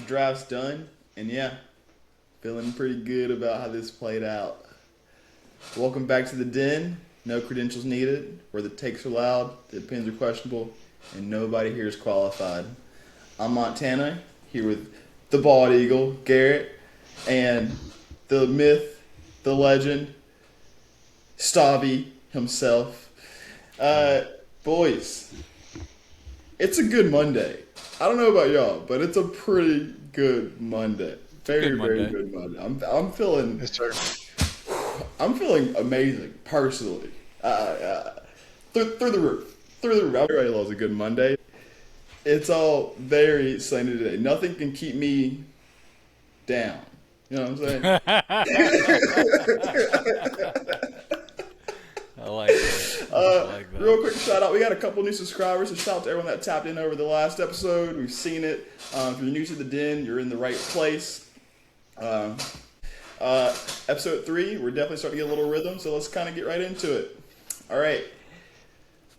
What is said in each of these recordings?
draft's done, and yeah, feeling pretty good about how this played out. Welcome back to the den. No credentials needed, where the takes are loud, the opinions are questionable, and nobody here is qualified. I'm Montana, here with the bald eagle, Garrett, and the myth, the legend, Stavi himself. Boys, it's a good Monday. I don't know about y'all, but it's a pretty good Monday. Very good Monday. I'm feeling. Yes, sir. I'm feeling amazing personally. Through the roof. Everybody loves a good Monday. It's all very sunny today. Nothing can keep me down. You know what I'm saying? I like that. Real quick shout out. We got a couple new subscribers. So shout out to everyone that tapped in over the last episode. We've seen it. If you're new to the den, you're in the right place. Episode 3, we're definitely starting to get a little rhythm, so let's kind of get right into it. All right.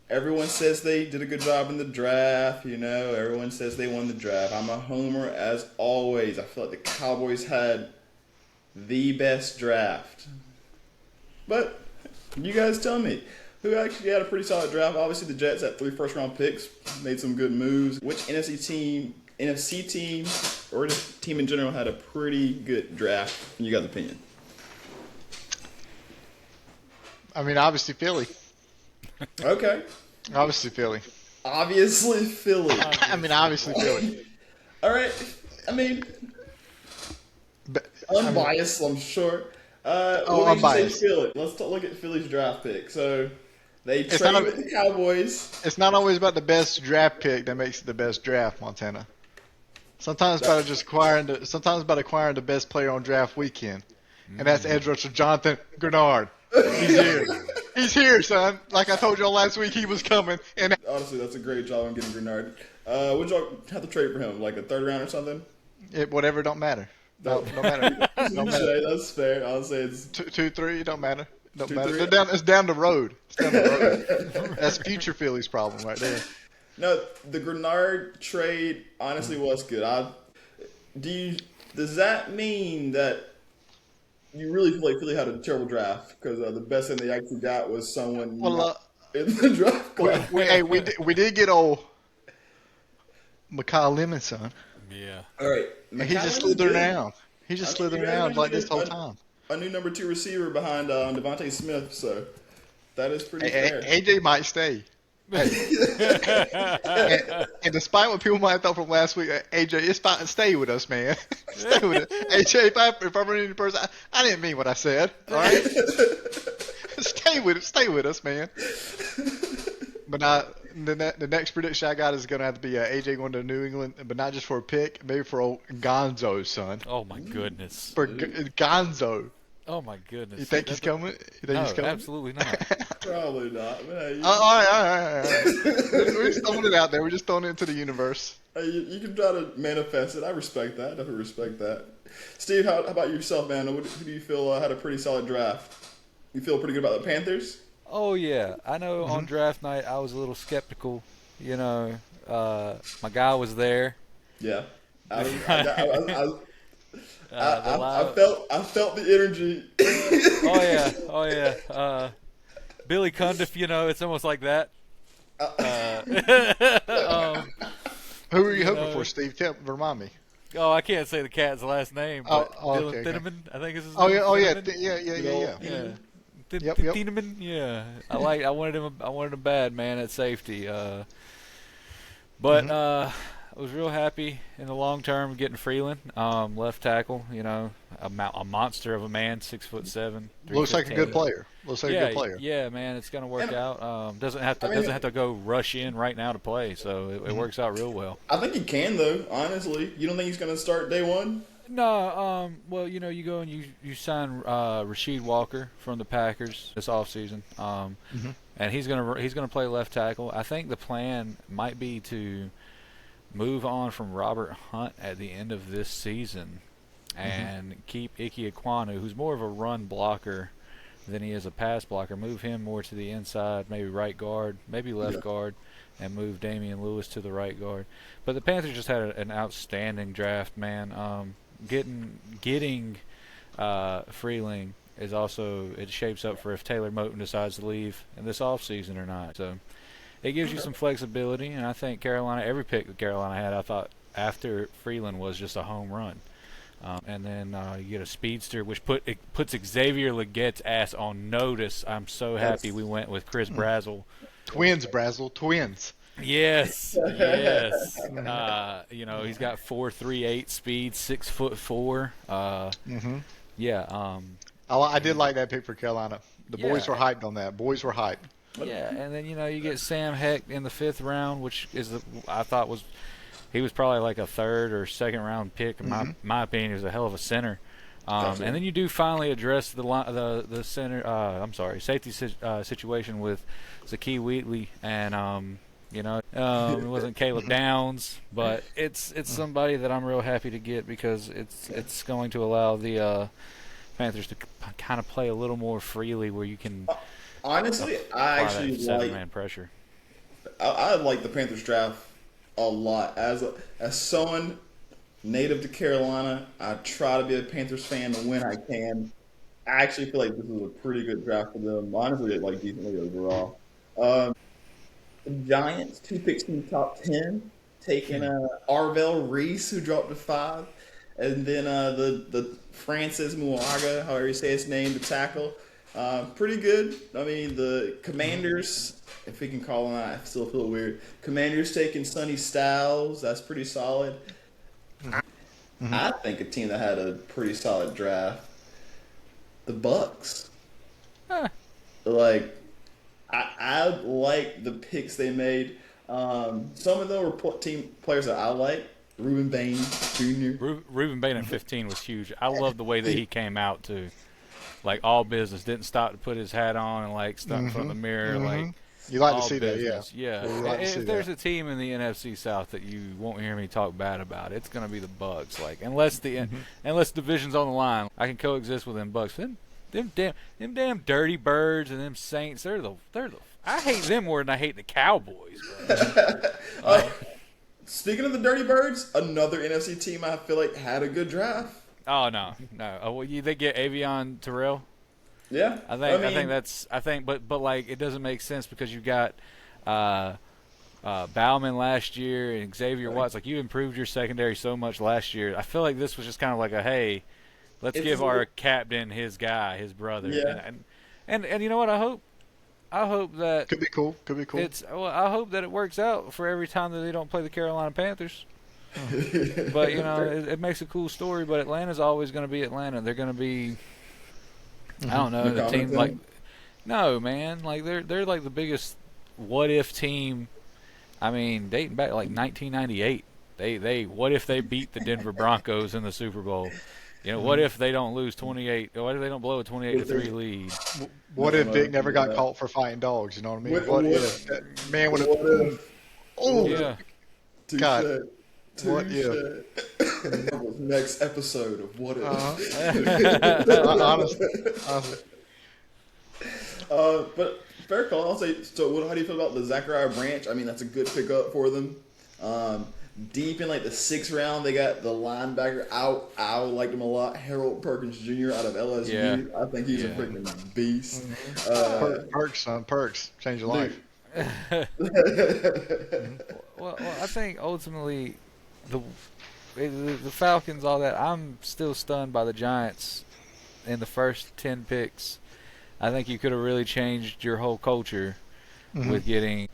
Everyone says they did a good job in the draft. You know, everyone says they won the draft. I'm a homer as always. I feel like the Cowboys had the best draft. But you guys tell me, who actually had a pretty solid draft? Obviously, the Jets had 3 first-round picks, made some good moves. Which NFC team, or the team in general, had a pretty good draft, in you guys' opinion? I mean, obviously Philly. Okay. Obviously Philly. Obviously Philly. Obviously Philly. All right. I mean, unbiased, I'm sure. What makes you say Philly? Let's look at Philly's draft pick. So they traded with the Cowboys. It's not always about the best draft pick that makes it the best draft, Montana. Sometimes it's about acquiring the best player on draft weekend, and that's edge rusher Jonathan Grenard. He's here. He's here, son. Like I told y'all last week, he was coming. And honestly, that's a great job on getting Grenard. Would y'all have to trade for him, like a 3rd round or something? Whatever, don't matter. Don't matter. Don't matter. That's fair. I'll say it's 2, 3. Don't matter. Don't 2, matter. 3. It's down the road. It's down the road. That's future Philly's problem right there. No, the Grenard trade honestly was good. Does that mean that you really feel like Philly had a terrible draft because the best thing they actually got was someone in the draft class? We did get old Mekhi Lemon, son. Yeah. All right. He just slithered around. He just slithered around like this whole time. A new number 2 receiver behind Devontae Smith, so that is pretty fair. AJ might stay. and despite what people might have thought from last week, AJ, it's fine. Stay with us, man. Stay with us. AJ, if I run into person, I didn't mean what I said. All right? Stay with us, man. But the next prediction I got is going to have to be AJ going to New England, but not just for a pick, maybe for old Gonzo, son. Oh, my goodness. For Gonzo. Oh, my goodness. You think he's coming? No, absolutely not. Probably not. All right. We're just throwing it out there. We're just throwing it into the universe. You can try to manifest it. I respect that. Definitely respect that. Steve, how about yourself, man? Who do you feel had a pretty solid draft? You feel pretty good about the Panthers? Oh, yeah. I know on draft night I was a little skeptical. You know, my guy was there. Yeah. I felt the energy. Oh yeah. Billy Cundiff, you know, it's almost like that. Who were you hoping for, Steve? Remind me. Oh, I can't say the cat's last name. But Dylan Thieneman, I think is his name. Yeah. Thieneman, yeah. I wanted him bad, man, at safety. But I was real happy in the long term getting Freeland, left tackle. You know, a monster of a man, 6'7". Looks like a good player. A good player. Yeah, man, it's gonna work out. Doesn't have to go rush in right now to play, so it works out real well. I think he can though. Honestly, you don't think he's gonna start day one? No. Well, you know, you go and you sign Rasheed Walker from the Packers this offseason. And he's gonna play left tackle. I think the plan might be to move on from Robert Hunt at the end of this season and keep Ike Ekwonu, who's more of a run blocker than he is a pass blocker. Move him more to the inside, maybe right guard, maybe left guard, and move Damian Lewis to the right guard. But the Panthers just had an outstanding draft, man. Getting Freeling is also, it shapes up for if Taylor Moton decides to leave in this offseason or not. So it gives you some flexibility, and I think Carolina, every pick that Carolina had, I thought after Freeland was just a home run. And then you get a speedster, which puts Xavier Legette's ass on notice. I'm so happy we went with Chris Brazzell. Twins, Brazzell, twins. Yes, yes. He's got 4.38 speed, 6'4". Yeah. I did like that pick for Carolina. The boys were hyped on that. Boys were hyped. Yeah, and then you get Sam Heck in the 5th round, which I thought he was probably like a 3rd or 2nd round pick. In my opinion, he was a hell of a center. And then you do finally address the center. Safety situation with Zakee Wheatley, and it wasn't Caleb Downs, but it's somebody that I'm real happy to get because it's going to allow the Panthers to kind of play a little more freely, where you can. Honestly, I actually like 7-man pressure. I like the Panthers draft a lot. As someone native to Carolina, I try to be a Panthers fan when I can. I actually feel like this is a pretty good draft for them. Honestly, like decently overall. The Giants, 2 picks in the top 10, taking Arvell Reese, who dropped to 5, and then the Francis Muaga, however you say his name, the tackle. Pretty good. I mean, the Commanders, if we can call them that, I still feel weird. Commanders taking Sonny Styles. That's pretty solid. I think a team that had a pretty solid draft, the Bucks. Like, I like the picks they made. Some of them were team players that I like. Reuben Bain Jr. Reuben Bain at 15 was huge. I love the way that he came out too. Like all business, didn't stop to put his hat on and like stuck in front of the mirror. Like you like to see business. that, yeah. Yeah. If there's a team in the NFC South that you won't hear me talk bad about, it's gonna be the Bucks. Like unless division's on the line, I can coexist with them Bucks. Them damn dirty birds and them Saints. They're the. I hate them more than I hate the Cowboys. Speaking of the Dirty Birds, another NFC team I feel like had a good draft. Oh no. They get Avion Terrell. Yeah, but like it doesn't make sense because you got Bauman last year and Xavier Watts. Like you improved your secondary so much last year. I feel like this was just kind of like let's give our captain his guy, his brother. Yeah. And you know what? I hope that could be cool. I hope that it works out for every time that they don't play the Carolina Panthers. But it makes a cool story. But Atlanta's always going to be Atlanta. They're going to be, I don't know, the team like. No, man, like they're like the biggest what if team. I mean, dating back like 1998. They what if they beat the Denver Broncos in the Super Bowl? What if they don't lose 28? What if they don't blow a 28-3 lead? What if Vic never got caught for fighting dogs? You know what I mean? What if that man would have? Oh, yeah. God. What if? Next episode of What If. Honestly. But fair call. I'll say. So, how do you feel about the Zachariah Branch? I mean, that's a good pickup for them. Deep in like the 6th round, they got the linebacker out. I liked him a lot. Harold Perkins Jr. out of LSU. Yeah. I think he's a freaking beast. Perks, son. Perks. Change your life. Well, I think ultimately the Falcons, all that, I'm still stunned by the Giants in the first 10 picks. I think you could have really changed your whole culture with getting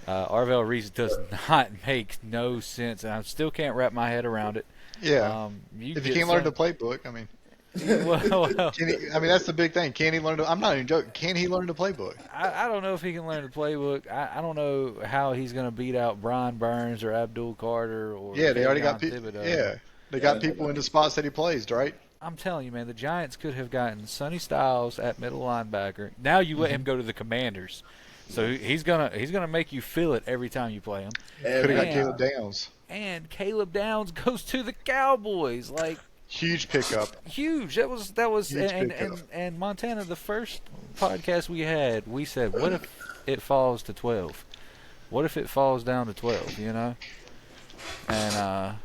Arvell Reese. Does not make no sense, and I still can't wrap my head around it. Yeah. If you can't learn the playbook, I mean. well, that's the big thing. Can he learn? I'm not even joking. Can he learn the playbook? I don't know if he can learn the playbook. I don't know how he's going to beat out Brian Burns or Abdul Carter or they already got people. Yeah, they got people in the spots that he plays, right? I'm telling you, man, the Giants could have gotten Sonny Styles at middle linebacker. Now you let him go to the Commanders, so he's gonna make you feel it every time you play him. Could have got Caleb Downs. And Caleb Downs goes to the Cowboys, like. Huge pickup. Huge. That was and Montana, the first podcast we had, we said, what if it falls to 12? What if it falls down to 12? You know, and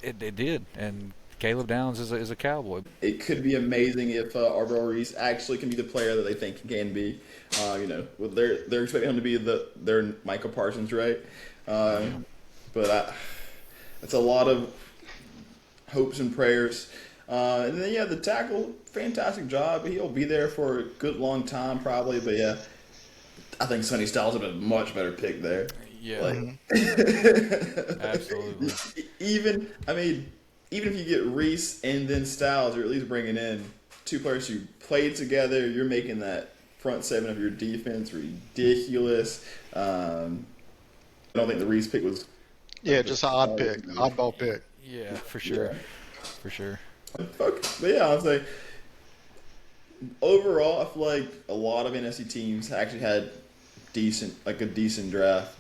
it did. And Caleb Downs is a Cowboy. It could be amazing if Arbel Reese actually can be the player that they think he can be. Well, they're expecting him to be their Michael Parsons, right? But it's a lot of hopes and prayers. And then the tackle, fantastic job. He'll be there for a good long time probably. But yeah, I think Sonny Styles would have been a much better pick there. Yeah, absolutely. Even if you get Reese and then Styles, you're at least bringing in two players who played together. You're making that front seven of your defense ridiculous. I don't think the Reese pick was. Yeah, just an oddball pick. Yeah, for sure. Yeah. For sure. But yeah, I was like, overall, I feel like a lot of NFC teams actually had a decent draft.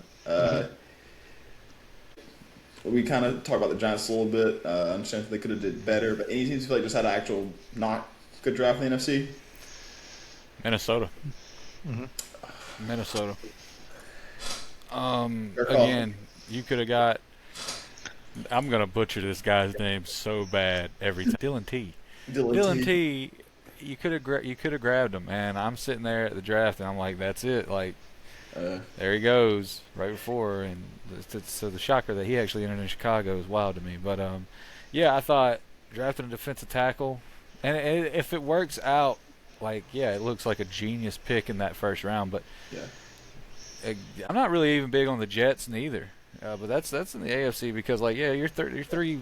We kind of talked about the Giants a little bit. I understand they could have did better, but any teams feel like just had an actual not good draft in the NFC? Minnesota. Mm-hmm. Minnesota. Again, you could have got. I'm gonna butcher this guy's name so bad every time. Dylan T. Dylan T. You could have grabbed him, and I'm sitting there at the draft, and I'm like, that's it. Like, there he goes right before, and so the shocker that he actually entered in Chicago is wild to me. But yeah, I thought drafting a defensive tackle, and if it works out, like, yeah, it looks like a genius pick in that first round. But I'm not really even big on the Jets neither. But that's in the AFC because, like, yeah, you're three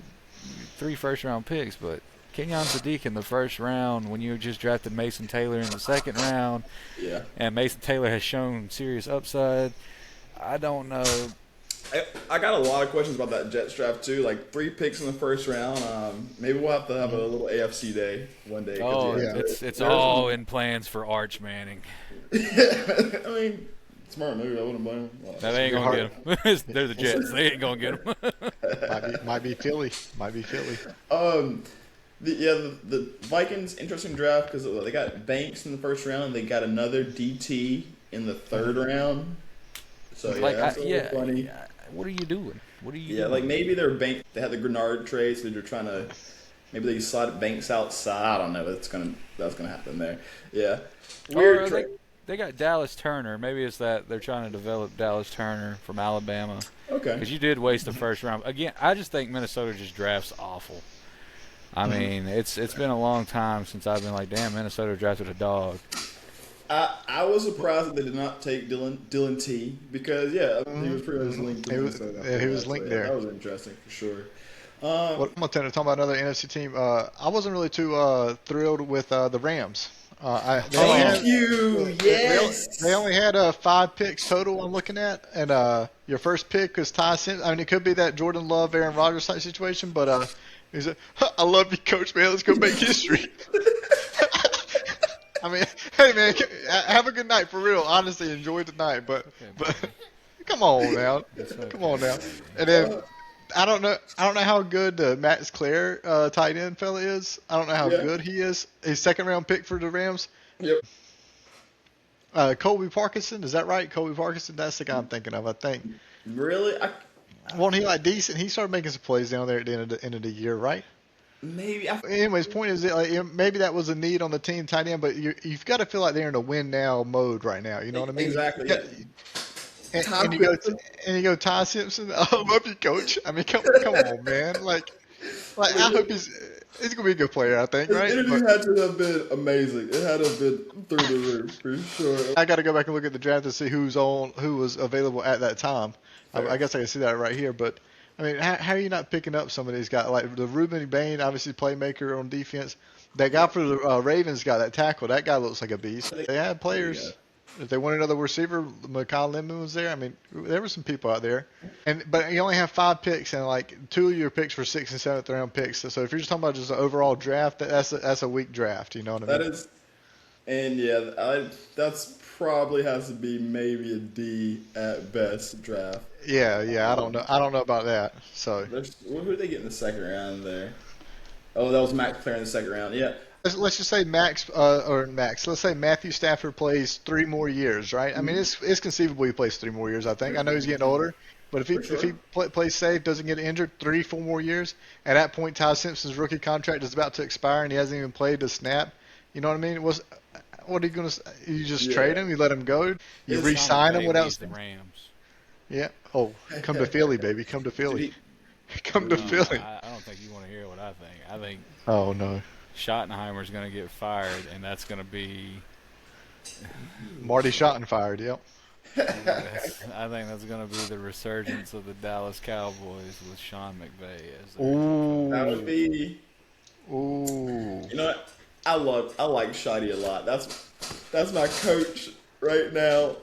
first round picks, but Kenyon Sadiq in the first round when you just drafted Mason Taylor in the second round, and Mason Taylor has shown serious upside. I don't know. I got a lot of questions about that Jets draft too. Like 3 picks in the first round. Maybe we'll have to have a little AFC day one day. Oh, it's all in plans for Arch Manning. I mean, smart move. I wouldn't blame him. No, they ain't gonna get him. They're the Jets. They ain't gonna get him. Might be Philly. The Vikings, interesting draft because they got Banks in the first round. They got another DT in the third round. So that's a little funny. What are you doing? Like maybe they had the Grenard trade, so they're trying to maybe they slide Banks outside. I don't know. That's gonna happen there. Yeah, weird trade. They got Dallas Turner. Maybe it's that they're trying to develop Dallas Turner from Alabama. Okay. Because you did waste the first round. Again, I just think Minnesota just drafts awful. I mean, it's been a long time since I've been like, damn, Minnesota drafted a dog. I was surprised that they did not take Dylan T because he was pretty much linked to Minnesota. He was linked there. That was interesting for sure. I'm going to talk about another NFC team. I wasn't really too thrilled with the Rams. Thank you. Yes. They only had 5 picks total. I'm looking at, and your first pick was Ty Simpson. I mean, it could be that Jordan Love, Aaron Rodgers type situation, but he's I love you, Coach. Man, let's go make history. I mean, hey man, have a good night for real. Honestly, enjoy the night, but come on now, And then I don't know how good Max Clare tight end fella is. I don't know how good he is. His second round pick for the Rams. Yep. Colby Parkinson, is that right? Colby Parkinson, that's the guy I'm thinking of. I think. Really? Wasn't he like decent? He started making some plays down there at the end of the year, right? Maybe. Anyways, point is that maybe that was a need on the team tight end, but you've got to feel like they're in a win now mode right now. You know what I mean? Exactly. And you go Ty Simpson. I love you, Coach. I mean, come on, man. Like I hope he's gonna be a good player. I think, right? The interview had to have been amazing. It had to have been through the roof for sure. I got to go back and look at the draft to see who was available at that time. I guess I can see that right here, but. I mean, how are you not picking up some of these guys? Like the Ruben Bain, obviously playmaker on defense. That guy for the Ravens got that tackle. That guy looks like a beast. They had players. If they wanted another receiver, Mekhi Lemon was there. I mean, there were some people out there. But you only have 5 picks, and like 2 of your picks were 6th and 7th round picks. So if you're just talking about just an overall draft, that's a weak draft. You know what I mean? That is, and that's probably has to be maybe a D at best draft. Yeah, I don't know about that. So who did they get in the second round there? Oh, that was Max Clare in the second round. Yeah, let's just say let's say Matthew Stafford plays 3 more years, right? I mean, it's conceivable he plays 3 more years. I think. I know he's getting older, but if he For sure. if he plays safe, doesn't get injured, 3, 4 more years. At that point, Ty Simpson's rookie contract is about to expire, and he hasn't even played a snap. You know what I mean? What are you gonna? You just trade him? You let him go? You It's- re-sign him without? the Rams. Yeah. Oh, come to Philly, baby. Come to Philly. Come to Philly. I don't think you want to hear what I think. I think Oh no. Schottenheimer's going to get fired, and that's going to be. Marty Schottenfired. Yep. I think that's going to be the resurgence of the Dallas Cowboys with Sean McVay as their Ooh. That would be. Ooh. You know what? I like Shotty a lot. That's my coach right now.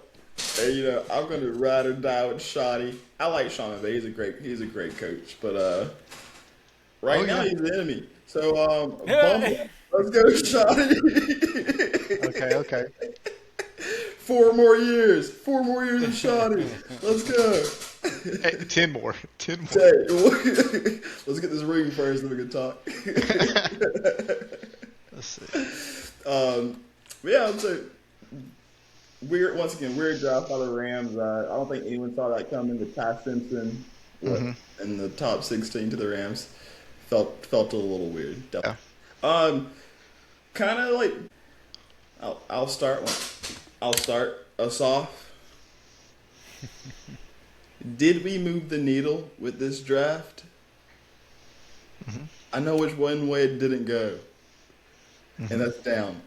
And, you know, I'm gonna ride or die with Shotty. I like Sean McVay. He's a great coach. But right now he's the enemy. So Bumble, let's go, Shotty. Okay. 4 more years. 4 more years of Shotty. Let's go. Hey, 10 more. 10 more. Hey, let's get this ring first, then we can talk. Let's see. But yeah, I'd say weird draft by the Rams. I don't think anyone saw that coming. The Ty Simpson in the top 16 to the Rams felt a little weird. Yeah. Kind of like I'll start us off. Did we move the needle with this draft? I know which one way it didn't go, and that's down.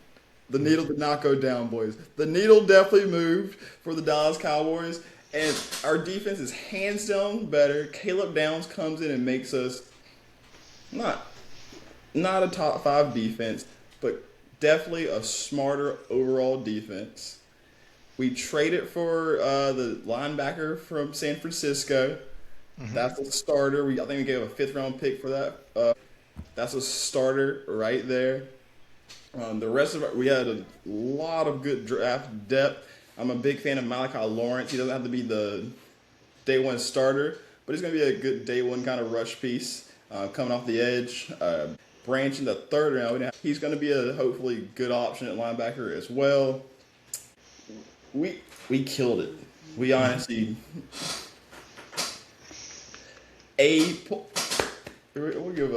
The needle did not go down, boys. The needle definitely moved for the Dallas Cowboys, and our defense is hands down better. Caleb Downs comes in and makes us not a top 5 defense, but definitely a smarter overall defense. We traded for the linebacker from San Francisco. That's a starter. I think we gave a 5th-round pick for that. That's a starter right there. The rest of we had a lot of good draft depth. I'm a big fan of Malachi Lawrence. He doesn't have to be the day one starter, but he's going to be a good day one kind of rush piece coming off the edge. Branch in the 3rd round. He's going to be a hopefully good option at linebacker as well. We killed it. We honestly we'll give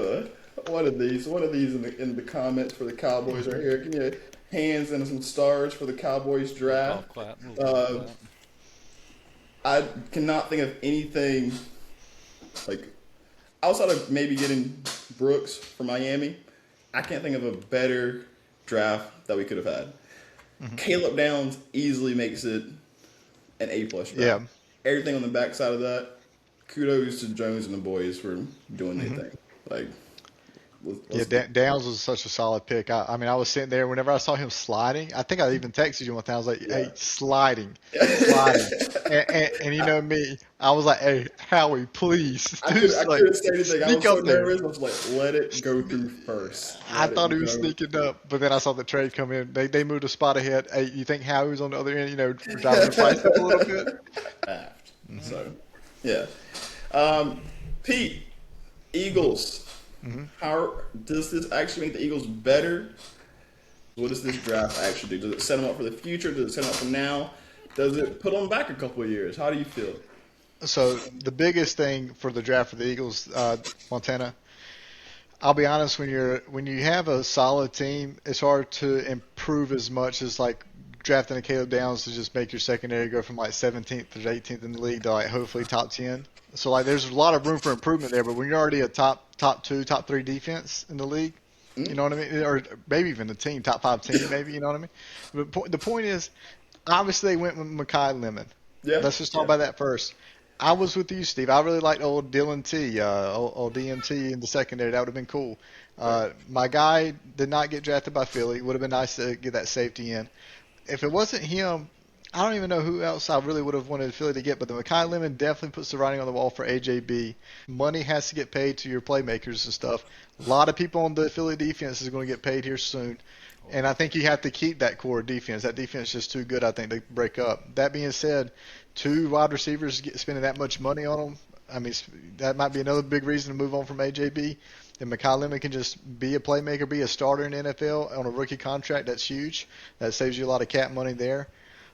one of these in the comments for the Cowboys right here. Give me a hands and some stars for the Cowboys draft. I cannot think of anything like outside of maybe getting Brooks from Miami. I can't think of a better draft that we could have had. Caleb Downs easily makes it an A+ draft. Yeah. Everything on the backside of that, kudos to Jones and the boys for doing their thing. Like, Downs was such a solid pick. I mean, I was sitting there whenever I saw him sliding. I think I even texted you one time. I was like, "Hey, sliding." And you know me, I was like, "Hey, Howie, please." I couldn't say anything. I was so nervous. I was like, "Let it go through first." I thought he was sneaking up, but then I saw the trade come in. They moved a spot ahead. Hey, you think Howie was on the other end? You know, driving the price up a little bit. So, yeah. Pete, Eagles. How does this actually make the Eagles better? What does this draft actually do? Does it set them up for the future? Does it set them up for now? Does it put them back a couple of years? How do you feel? So the biggest thing for the draft for the Eagles, Montana, I'll be honest, when you have a solid team, it's hard to improve as much as like drafting a Caleb Downs to just make your secondary go from like 17th to 18th in the league to like hopefully top 10. So like there's a lot of room for improvement there, but when you're already a top 2, top 3 defense in the league, you know what I mean, or maybe even the team, top 5 team, maybe, you know what I mean. But the point is, obviously they went with Mekhi Lemon. Yeah. Let's just talk about that first. I was with you, Steve. I really liked old Dylan T, old DMT in the secondary. That would have been cool. My guy did not get drafted by Philly. Would have been nice to get that safety in. If it wasn't him, I don't even know who else I really would have wanted Philly to get, but the Mekhi Lemon definitely puts the writing on the wall for AJB. Money has to get paid to your playmakers and stuff. A lot of people on the Philly defense is going to get paid here soon, and I think you have to keep that core defense. That defense is just too good, I think, to break up. That being said, 2 wide receivers spending that much money on them, I mean, that might be another big reason to move on from AJB. And Mekhi Lemon can just be a playmaker, be a starter in the NFL on a rookie contract. That's huge. That saves you a lot of cap money there.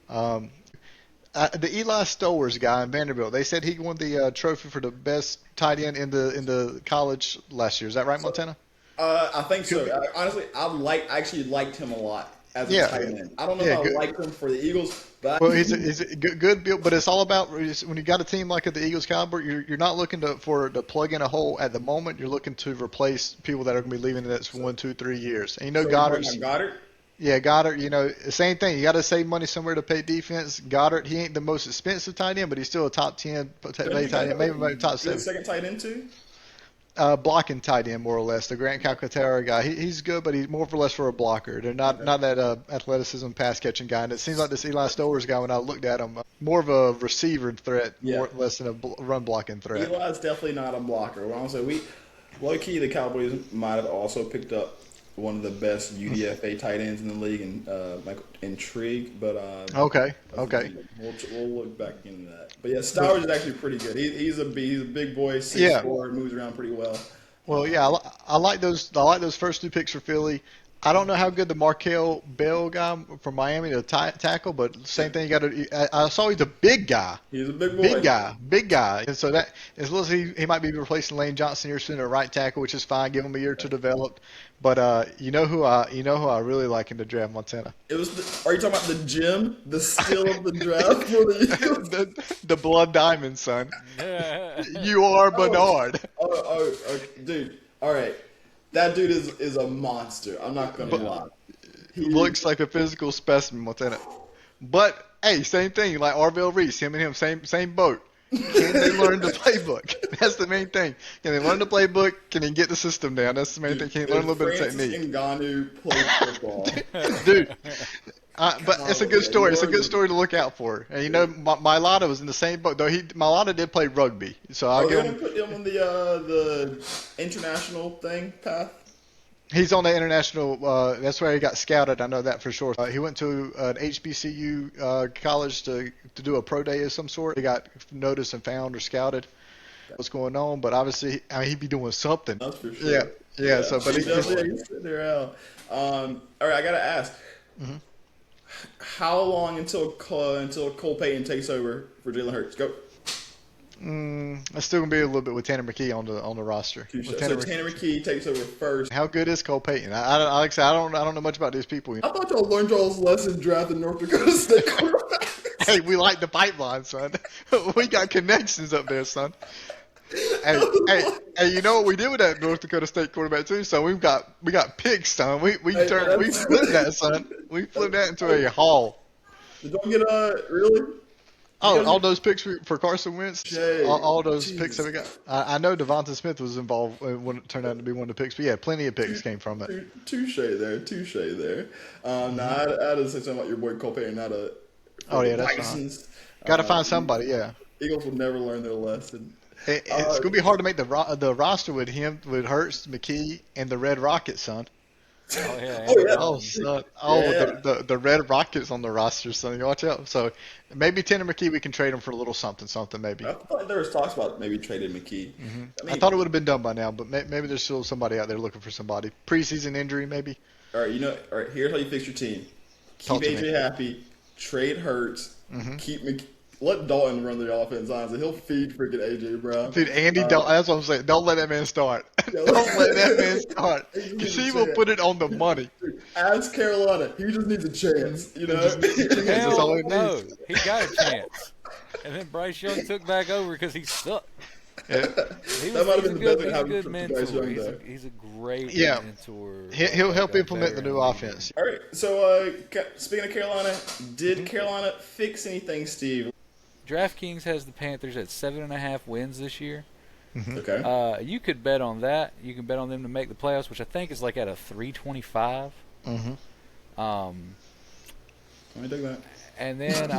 The Eli Stowers guy in Vanderbilt, they said he won the trophy for the best tight end in the college last year. Is that right, Montana? I think so. Honestly, I actually liked him a lot as a tight end. I don't know if I liked him for the Eagles, but well, he's a good build. But it's all about when you got a team like the Eagles caliber, you're not looking to plug in a hole at the moment. You're looking to replace people that are going to be leaving in the next 1, 2, 3 years. And Goddard. Yeah, Goddard, same thing. You got to save money somewhere to pay defense. Goddard, he ain't the most expensive tight end, but he's still a top 10 tight end, maybe top 7. Second tight end too? Blocking tight end, more or less. The Grant Calcaterra guy, he's good, but he's more or less for a blocker. They're not that athleticism pass catching guy. And it seems like this Eli Stowers guy, when I looked at him, more of a receiver threat, more less than a run blocking threat. Eli's definitely not a blocker. Well, honestly, low key the Cowboys might have also picked up one of the best UDFA tight ends in the league, and Intrigue. But okay. We'll look back into that. But yeah, Stowers is actually pretty good. He's a big boy, 6'4", moves around pretty well. Well, yeah, I like those. I like those first 2 picks for Philly. I don't know how good the Markel Bell guy from Miami to tackle, but same thing. I saw he's a big guy. He's a big boy. Big guy. And so that as well as he might be replacing Lane Johnson here soon at right tackle, which is fine. Give him a year to develop. But you know who I really like in the draft, Montana. Are you talking about the Jim, the steal of the draft for the Eagles? the blood diamond, son. You are Bernard. Dude. All right. That dude is a monster. I'm not going to lie. He looks like a physical specimen, Montana. But, hey, same thing. Like Arvell Reese, him and him, same boat. Can they learn the playbook? That's the main thing. Can they learn the playbook? Can they get the system down? That's the main thing. Can they learn a little bit of technique? Ngannou played football. Dude. But it's a good story. It's a good story to look out for. And Mailata was in the same boat. Though Mailata did play rugby, so I'll give him. Put him on the international thing path. He's on the international. That's where he got scouted. I know that for sure. He went to an HBCU college to do a pro day of some sort. He got noticed and found or scouted. What's going on? But obviously, he'd be doing something. That's for sure. Yeah. So, but he's sitting around. All right, I gotta ask. Mm-hmm. How long until Cole Payton takes over for Jalen Hurts? Go. It's still gonna be a little bit with Tanner McKee on the roster. Tanner McKee takes over first. How good is Cole Payton? I don't know much about these people. I thought y'all learned y'all's lesson drafting North Dakota State quarterback. Hey, we like the pipeline, son. We got connections up there, son. Hey, you know what we did with that North Dakota State quarterback too? So we got picks, son. We flipped that, son. We flipped that into a haul. Did y'all get really? All those picks for Carson Wentz, all those picks that we got. I know Devonta Smith was involved when it turned out to be one of the picks, but yeah, plenty of picks came from it. Touche there. Now I had to say something about your boy Cole Payton, not a. That's fine. Got to find somebody, yeah. Eagles will never learn their lesson. It's going to be hard to make the roster with him, with Hurts, McKee, and the Red Rockets, son. Oh, yeah. Oh, son. The Red Rockets on the roster, son. You watch out. So maybe Tanner McKee, we can trade him for a little something maybe. I thought there was talks about maybe trading McKee. Mm-hmm. I thought it would have been done by now, but maybe there's still somebody out there looking for somebody. Preseason injury, maybe. All right, here's how you fix your team. Keep AJ happy. Trade Hurts. Mm-hmm. Let Dalton run the offense, honestly. He'll feed freaking AJ Brown. Dude, Andy Dalton, that's what I'm saying. Don't let that man start. Don't let that man start. Because he will put it on the money. Dude, ask Carolina. He just needs a chance, That's all he needs. He got a chance. And then Bryce Young took back over because he sucked. Yeah. That might have been the best thing happened to Bryce Young. He's a great mentor. He'll help implement the new offense. All right. So, speaking of Carolina, did Carolina fix anything, Steve? DraftKings has the Panthers at 7.5 wins this year. Mm-hmm. Okay. You could bet on that. You can bet on them to make the playoffs, which I think is like at a 325. Mm-hmm. Let me take that. And then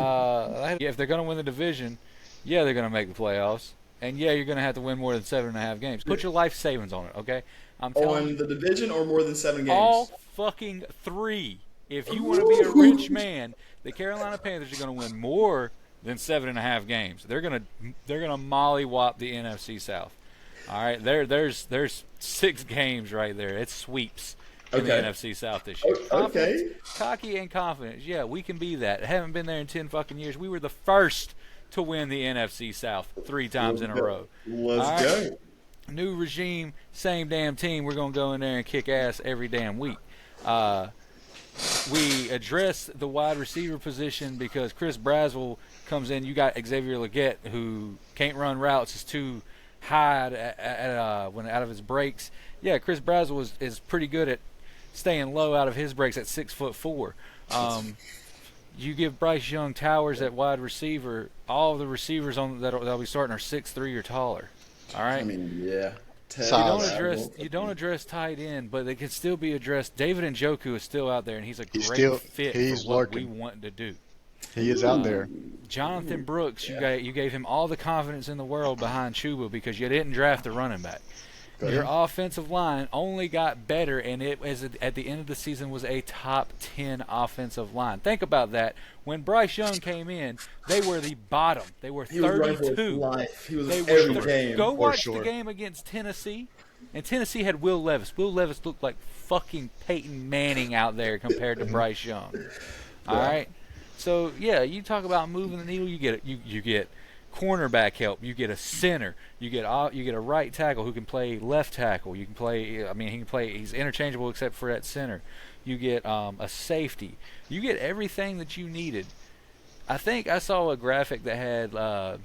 if they're going to win the division, they're going to make the playoffs. And you're going to have to win more than 7.5 games. Put your life savings on it, okay? I'm telling you. On the division or more than 7 games? All fucking 3. If you want to be a rich man, the Carolina Panthers are going to win more than 7.5 games. They're gonna mollywop the NFC South. All right, there's 6 games right there. It's sweeps in the NFC South this year. Okay. Cocky and confidence. Yeah, we can be that. Haven't been there in 10 fucking years. We were the first to win the NFC South 3 times in a row. Let's go. New regime, same damn team. We're going to go in there and kick ass every damn week. We address the wide receiver position because Chris Braswell comes in. You got Xavier Legette, who can't run routes. Is too high when out of his breaks. Yeah, Chris Braswell is pretty good at staying low out of his breaks at 6'4". You give Bryce Young towers at wide receiver. All of the receivers that'll be starting are 6'3" or taller. All right. I mean, yeah. You don't address tight end, but they can still be addressed. David Njoku is still out there, and he's a great fit for what we want to do. He is out there. Jonathan Brooks, you gave him all the confidence in the world behind Chuba because you didn't draft a running back. Your offensive line only got better, and it was at the end of the season was a top 10 offensive line. Think about that. When Bryce Young came in, they were the bottom. They were 32. He was running for his life. He was in every game. Go watch the game against Tennessee, and Tennessee had Will Levis. Will Levis looked like fucking Peyton Manning out there compared to Bryce Young. All right. So yeah, you talk about moving the needle. You get cornerback help. You get a center. You get a right tackle who can play left tackle. You can play. I mean, he can play. He's interchangeable except for that center. You get a safety. You get everything that you needed. I think I saw a graphic that had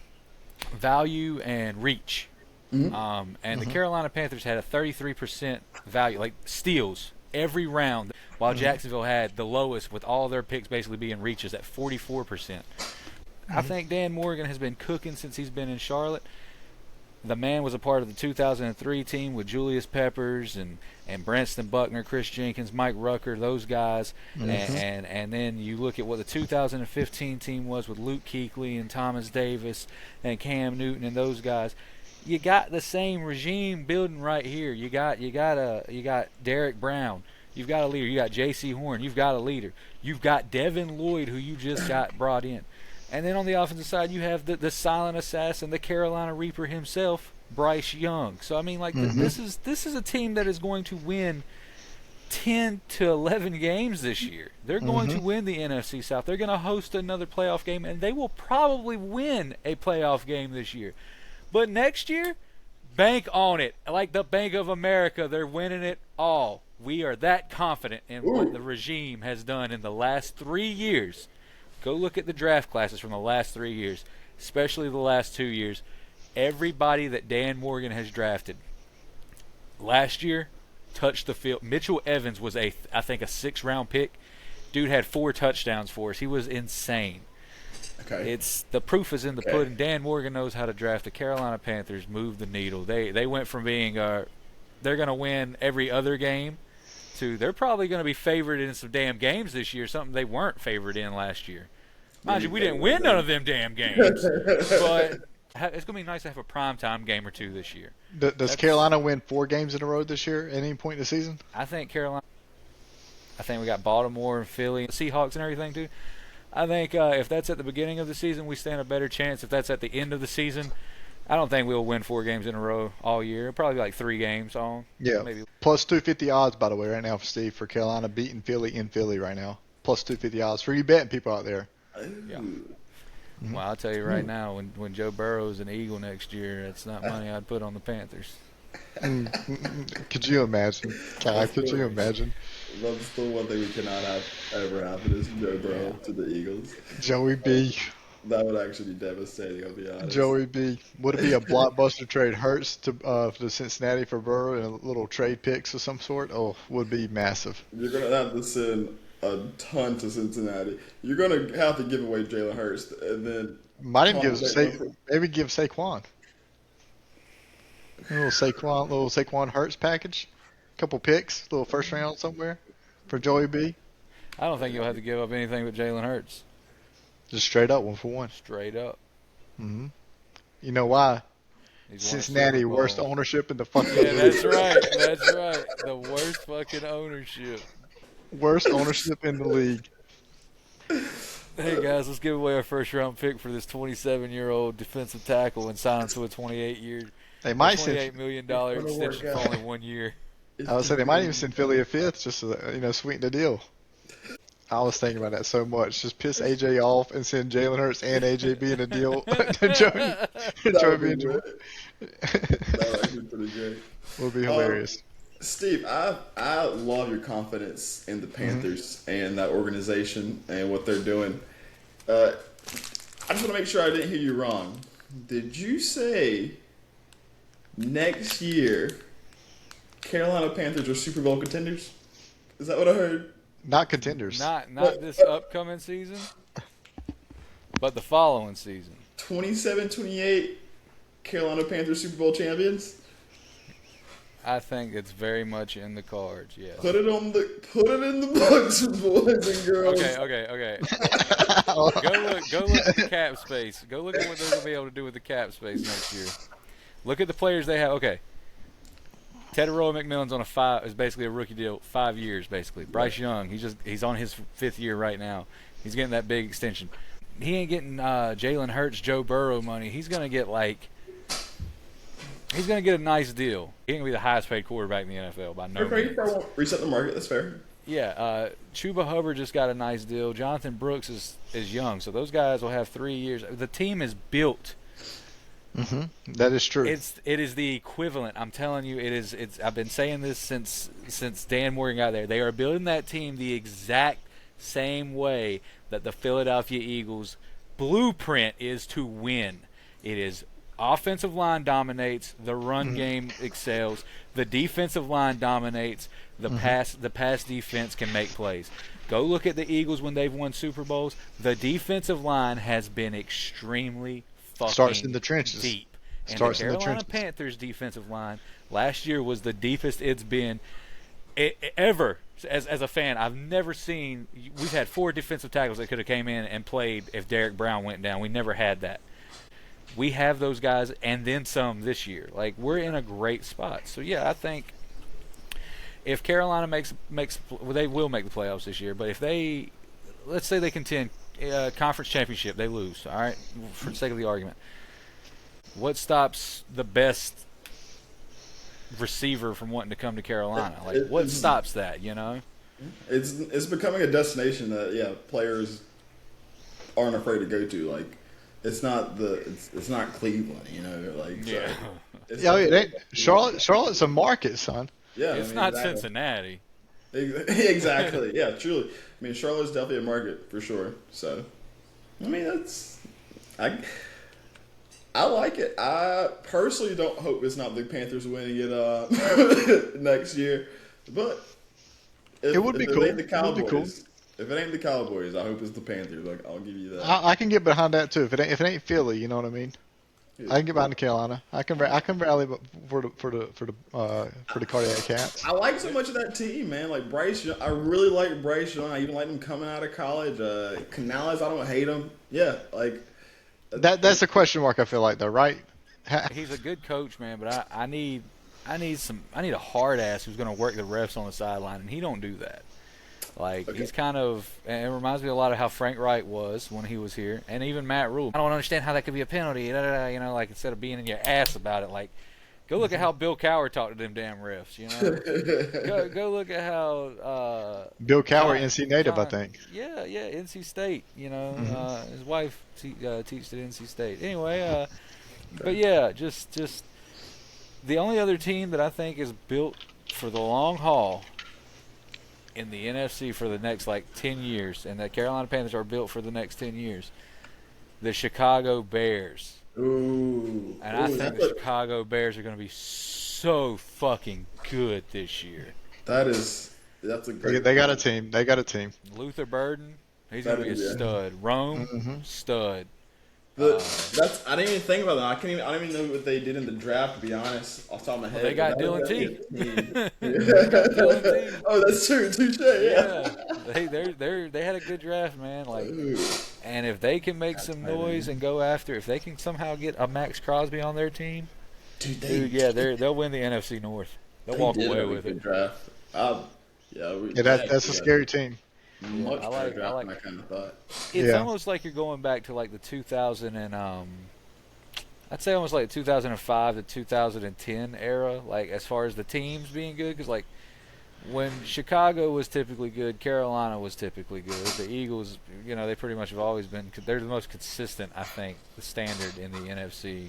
value and reach. Mm-hmm. The Carolina Panthers had a 33% value, like steals every round, while Jacksonville had the lowest, with all their picks basically being reaches at 44%. I think Dan Morgan has been cooking since he's been in Charlotte. The man was a part of the 2003 team with Julius Peppers and Branston Buckner, Chris Jenkins, Mike Rucker, those guys. And then you look at what the 2015 team was with Luke Kuechly and Thomas Davis and Cam Newton and those guys. You got the same regime building right here. You got Derek Brown. You've got a leader. You got J.C. Horn. You've got a leader. You've got Devin Lloyd, who you just got brought in. And then on the offensive side, you have the silent assassin, the Carolina Reaper himself, Bryce Young. So I mean, like this is a team that is going to win 10 to 11 games this year. They're going to win the NFC South. They're going to host another playoff game, and they will probably win a playoff game this year. But next year, bank on it. Like the Bank of America, they're winning it all. We are that confident in what the regime has done in the last 3 years. Go look at the draft classes from the last 3 years, especially the last 2 years. Everybody that Dan Morgan has drafted last year touched the field. Mitchell Evans was I think a 6th-round pick. Dude had 4 touchdowns for us. He was insane. Okay. The proof is in the pudding. Dan Morgan knows how to draft. The Carolina Panthers move the needle. They went from being they're going to win every other game to they're probably going to be favored in some damn games this year, something they weren't favored in last year. Mind you, we didn't win none of them damn games, but it's going to be nice to have a primetime game or two this year. Does Carolina win 4 games in a row this year at any point in the season? I think we got Baltimore and Philly and Seahawks and everything too. I think if that's at the beginning of the season, we stand a better chance. If that's at the end of the season, I don't think we'll win 4 games in a row all year. It'll probably be like 3 games on. Yeah. Maybe. Plus 250 odds, by the way, right now for Steve, for Carolina beating Philly in Philly right now. Plus 250 odds for you betting people out there. Yeah. Well, I'll tell you right now, when Joe Burrow's an Eagle next year, that's not money I'd put on the Panthers. Could you imagine? Could you imagine? That's still one thing we cannot ever happen is Joe Burrow to the Eagles. Joey B. That would actually be devastating, I'll be honest. Joey B. Would it be a blockbuster trade? Hurts to Cincinnati for Burrow and a little trade picks of some sort? Oh, would be massive. You're going to have to send a ton to Cincinnati. You're going to have to give away Jalen Hurts and then might even give Saquon. A little Saquon Hurts package. Couple picks, little first round somewhere for Joey B. I don't think you'll have to give up anything but Jalen Hurts. Just straight up 1-for-1. Straight up. Mm-hmm. You know why? Cincinnati, worst ownership in the fucking league. Yeah, that's right. That's right. The worst fucking ownership. Worst ownership in the league. Hey guys, let's give away our first round pick for this 27-year-old defensive tackle and sign him to a 28-year, They might $28 send. million gonna extension work for out. only 1 year. I would say they might even send Philly a fifth, just to sweeten the deal. I was thinking about that so much. Just piss AJ off and send Jalen Hurts and AJ B in a deal to Joey B and Jordan. That would actually be pretty great. Would be hilarious. Steve, I love your confidence in the Panthers and that organization and what they're doing. I just want to make sure I didn't hear you wrong. Did you say next year Carolina Panthers are Super Bowl contenders? Is that what I heard? Not contenders. Not this upcoming season, but the following season. 27-28 Carolina Panthers Super Bowl champions? I think it's very much in the cards. Yes. Put it in the books, boys and girls. Okay. Go look at the cap space. Go look at what they're gonna be able to do with the cap space next year. Look at the players they have. Okay. Tedoroa McMillan's on is basically a rookie deal, 5 years basically. Bryce Young, he's on his 5th year right now. He's getting that big extension. He ain't getting Jalen Hurts, Joe Burrow money. He's gonna get a nice deal. He ain't gonna be the highest paid quarterback in the NFL by no means. He probably won't reset the market. That's fair. Yeah, Chuba Hubbard just got a nice deal. Jonathan Brooks is young, so those guys will have 3 years. The team is built. Mm-hmm. That is true. It is the equivalent. I'm telling you, it is. I've been saying this since Dan Morgan got there. They are building that team the exact same way that the Philadelphia Eagles blueprint is to win. It is offensive line dominates, the run game excels, the defensive line dominates, the pass defense can make plays. Go look at the Eagles when they've won Super Bowls. The defensive line has been extremely fucking starts in the trenches. Deep. And Starts the in the Carolina trenches. Panthers defensive line last year was the deepest it's been ever. As a fan, I've never seen. We've had 4 defensive tackles that could have came in and played if Derek Brown went down. We never had that. We have those guys and then some this year. Like, we're in a great spot. So yeah, I think if Carolina makes they will make the playoffs this year. But if let's say they contend conference championship, they lose. All right, for the sake of the argument, what stops the best receiver from wanting to come to Carolina? Like, what stops that? You know, it's becoming a destination that players aren't afraid to go to. Like, it's not Cleveland, you know. Like, yeah, it ain't. Charlotte's a market, son. Yeah, it's not Cincinnati. Exactly. Yeah, truly. I mean, Charlotte's definitely a market for sure. So, I mean, I like it. I personally don't hope it's not the Panthers winning it next year, but It would be cool. If it ain't the Cowboys, I hope it's the Panthers. Like, I'll give you that. I can get behind that too. If it ain't Philly, you know what I mean. I can get behind the Carolina. I can rally for the cardiac cats. I like so much of that team, man. Like Bryce Young, I really like Bryce Young. I even like him coming out of college. Canales, I don't hate him. Yeah, like that's a question mark. I feel like though, right? He's a good coach, man, but I need a hard ass who's going to work the refs on the sideline, and he don't do that. Like, he's kind of, and it reminds me a lot of how Frank Wright was when he was here, and even Matt Rule. I don't understand how that could be a penalty, you know, like, instead of being in your ass about it, like, go look at how Bill Cowher talked to them damn refs, you know. go look at how Bill Cowher, NC native, I think. Yeah, NC State, you know. His wife teaches at NC State. Anyway, but yeah, just the only other team that I think is built for the long haul in the NFC for the next 10 years, and the Carolina Panthers are built for the next 10 years, the Chicago Bears. Ooh. And I think the Chicago Bears are going to be so fucking good this year. That's a great. They got a team. They got a team. Luther Burden, he's going to be a stud. Rome, stud. I didn't even think about that. I don't even know what they did in the draft, to be honest, off the top of my head. They got Dylan T. Oh, that's true. Touche. Yeah. They had a good draft, man. And if they can make some noise and go after, if they can somehow get a Max Crosby on their team, they'll win the NFC North. They'll walk away with it. Draft. That's a scary team. Much better I draft like. than I kind of thought. It's Yeah. almost like you're going back to like the 2000 and I'd say almost like 2005 to 2010 era, like as far as the teams being good, because like when Chicago was typically good, Carolina was typically good. The Eagles, they pretty much have always been. They're the most consistent, I think, the standard in the NFC.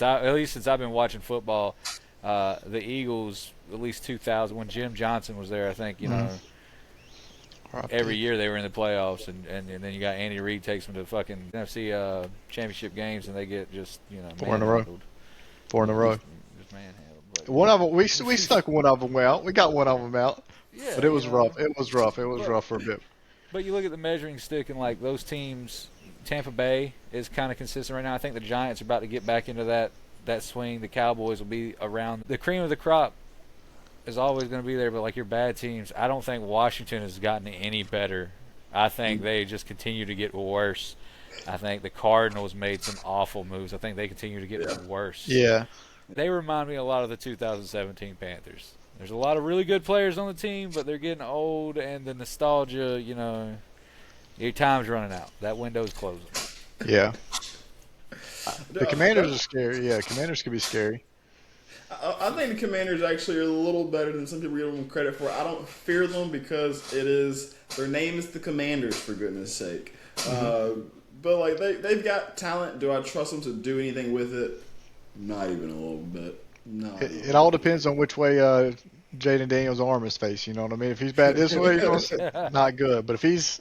At least since I've been watching football, the Eagles, at least 2000, when Jim Johnson was there, I think every year they were in the playoffs, and then you got Andy Reid takes them to fucking NFC championship games, and they get just 4 in a row. 4 in a row. Just manhandled. But, One of them, we stuck one of them out. We got one of them out, yeah, but it was rough. It was rough. It was rough for a bit. But you look at the measuring stick, and like those teams, Tampa Bay is kind of consistent right now. I think the Giants are about to get back into that swing. The Cowboys will be around. The cream of the crop is always going to be there, but like your bad teams, I don't think Washington has gotten any better. I think they just continue to get worse. I think the Cardinals made some awful moves. I think they continue to get worse. Yeah. They remind me a lot of the 2017 Panthers. There's a lot of really good players on the team, but they're getting old, and the nostalgia, your time's running out. That window's closing. Yeah. The Commanders are scary. Yeah, Commanders can be scary. I think the Commanders actually are a little better than some people give them credit for. I don't fear them because their name is the Commanders, for goodness sake. But like they've got talent. Do I trust them to do anything with it? Not even a little bit. No. It all depends on which way Jaden Daniels' arm is facing. You know what I mean? If he's bad this way, not good. But if he's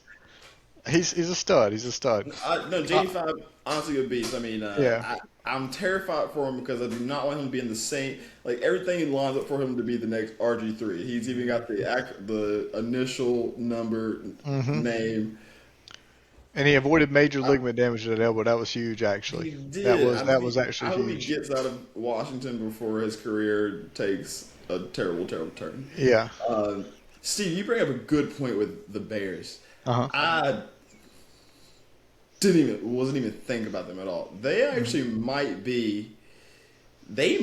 a stud. He's a stud. No, JD5, honestly, a beast. I mean, Yeah. I'm terrified for him because I do not want him to be in the same. Like everything lines up for him to be the next RG3. He's even got the initial number name. And he avoided major ligament damage to that elbow. That was huge, actually. He did. That was actually I hope huge. he gets out of Washington before his career takes a terrible, terrible turn. Yeah. Steve, you bring up a good point with the Bears. Uh-huh. I wasn't even thinking about them at all. They actually might be the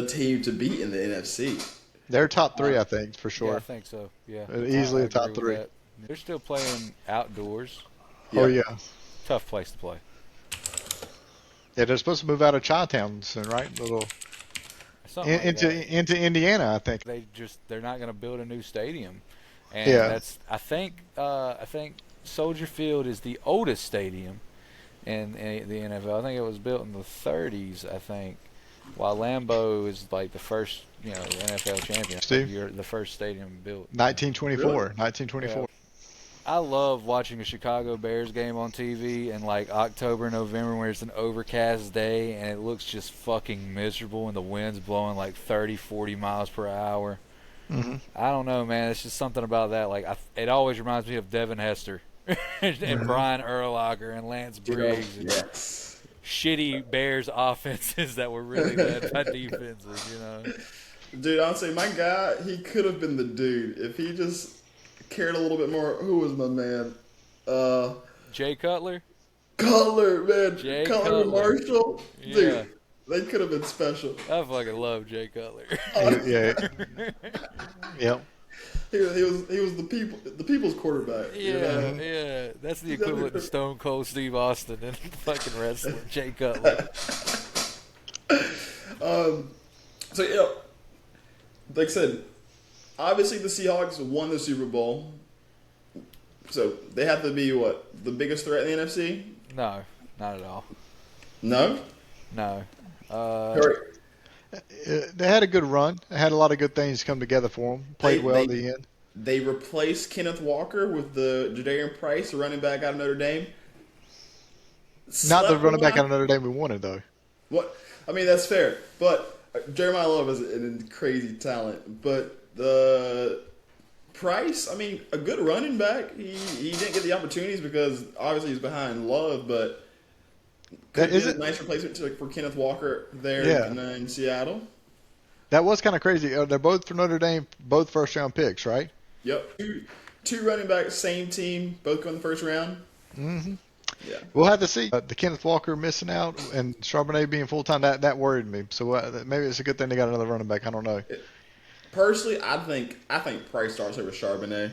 team to beat in the NFC. They're top 3, I think, for sure. Yeah, I think so. Yeah, Easily I a top agree with 3. that. They're still playing outdoors. Oh, yeah. Tough place to play. Yeah, they're supposed to move out of Chi-Town soon, right? Something like that. Into Indiana, I think. They're not going to build a new stadium, and Yeah. I think Soldier Field is the oldest stadium in the NFL. I think it was built in the 30s. I think, while Lambeau is like the first NFL champion. Steve? You're the first stadium built. 1924. Really? 1924. Yeah. I love watching a Chicago Bears game on TV in like October, November, where it's an overcast day and it looks just fucking miserable and the wind's blowing like 30, 40 miles per hour. Mm-hmm. I don't know, man. It's just something about that. Like it always reminds me of Devin Hester and Brian Urlacher and Lance Briggs. And Yes. shitty Bears offenses that were really led by defenses, Dude, honestly, my guy, he could have been the dude if he just cared a little bit more. Who was my man? Jay Cutler? Cutler, man. Jay Cutler Cutler. Marshall. Yeah. Dude, they could have been special. I fucking love Jay Cutler. Yeah. Yep. He was the people's quarterback. Yeah. That's the equivalent to Stone Cold Steve Austin and fucking wrestler Jay Cutler. So like I said, obviously the Seahawks won the Super Bowl, so they have to be the biggest threat in the NFC. No, not at all. No. No. They had a good run. They had a lot of good things come together for them. Played well at the end. They replaced Kenneth Walker with the Jadarian Price, the running back out of Notre Dame. Not the running back out of Notre Dame we wanted, though. What? I mean, that's fair. But Jeremiah Love is a crazy talent. But the Price, I mean, a good running back. He didn't get the opportunities because obviously he's behind Love, but could be a nice replacement for Kenneth Walker there in Seattle. That was kind of crazy. They're both for Notre Dame, both first-round picks, right? Yep. Two running backs, same team, both going the first round. Mm-hmm. Yeah. We'll have to see. The Kenneth Walker missing out and Charbonnet being full-time, that worried me. So maybe it's a good thing they got another running back. I don't know. Personally, I think Price starts over Charbonnet.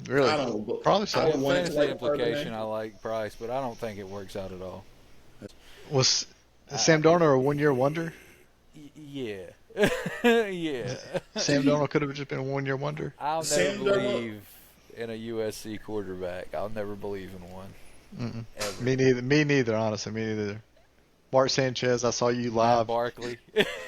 Really? I don't know. Probably I so. would want it to Fantasy like Hardman. implication, I like Price, but I don't think it works out at all. Was Sam Darnold a 1-year wonder? Yeah. Yeah. Sam Darnold could have just been a 1-year wonder. I'll never Sam Darnold- believe in a USC quarterback. I'll never believe in one. Ever. Me neither. Me neither. Honestly, me neither. Mark Sanchez, I saw you Matt live. Barkley.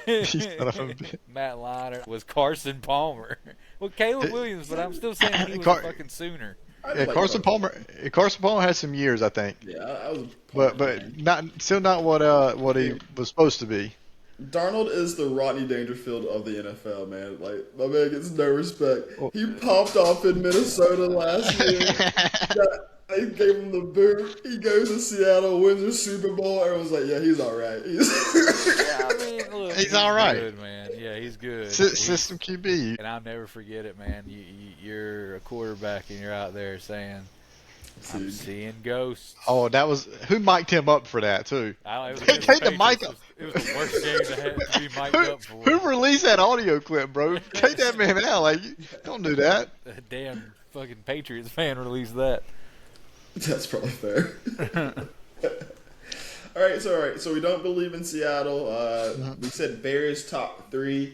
You son of a bitch. Matt Leinart was Carson Palmer. Well, Caleb Williams, but I'm still saying he was a fucking Sooner. I Yeah, like Carson Palmer. Carson Palmer had some years, I think, Yeah, I was. but still not what he was supposed to be. Darnold is the Rodney Dangerfield of the NFL, man. Like, my man gets no respect. He popped off in Minnesota last year. They gave him the boot. He goes to Seattle, wins the Super Bowl. Everyone's like, yeah, he's all right. Yeah, I mean, look, He's all right. Good, man. Yeah, he's good. System QB. And I'll never forget it, man. You're a quarterback and you're out there saying, I'm seeing ghosts. Oh, that was who mic'd him up for that too. Take the mic up. It was the worst game to have to be mic'd up for. Who released that audio clip, bro? Take that man out. Like, don't do that. A damn fucking Patriots fan released that. That's probably fair. All right. So we don't believe in Seattle. We said Bears top 3.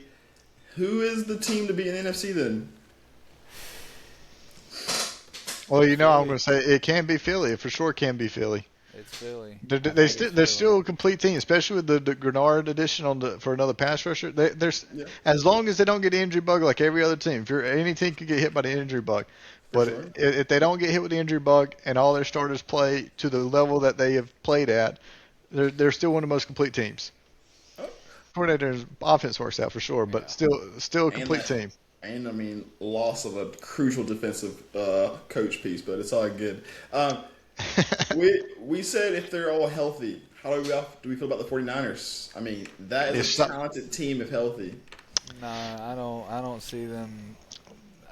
Who is the team to be in the NFC then? Well, I'm going to say it can be Philly. It for sure can be Philly. It's Philly. They're still a complete team, especially with the Grenard addition for another pass rusher. As long as they don't get the injury bug like every other team. Any team could get hit by the injury bug. But if they don't get hit with the injury bug and all their starters play to the level that they have played at, they're still one of the most complete teams. Coordinator's offense works out for sure, but still a complete team. And, I mean, loss of a crucial defensive coach piece, but it's all good. We said if they're all healthy, how do we feel about the 49ers? I mean, that is a talented team if healthy. Nah, I don't see them.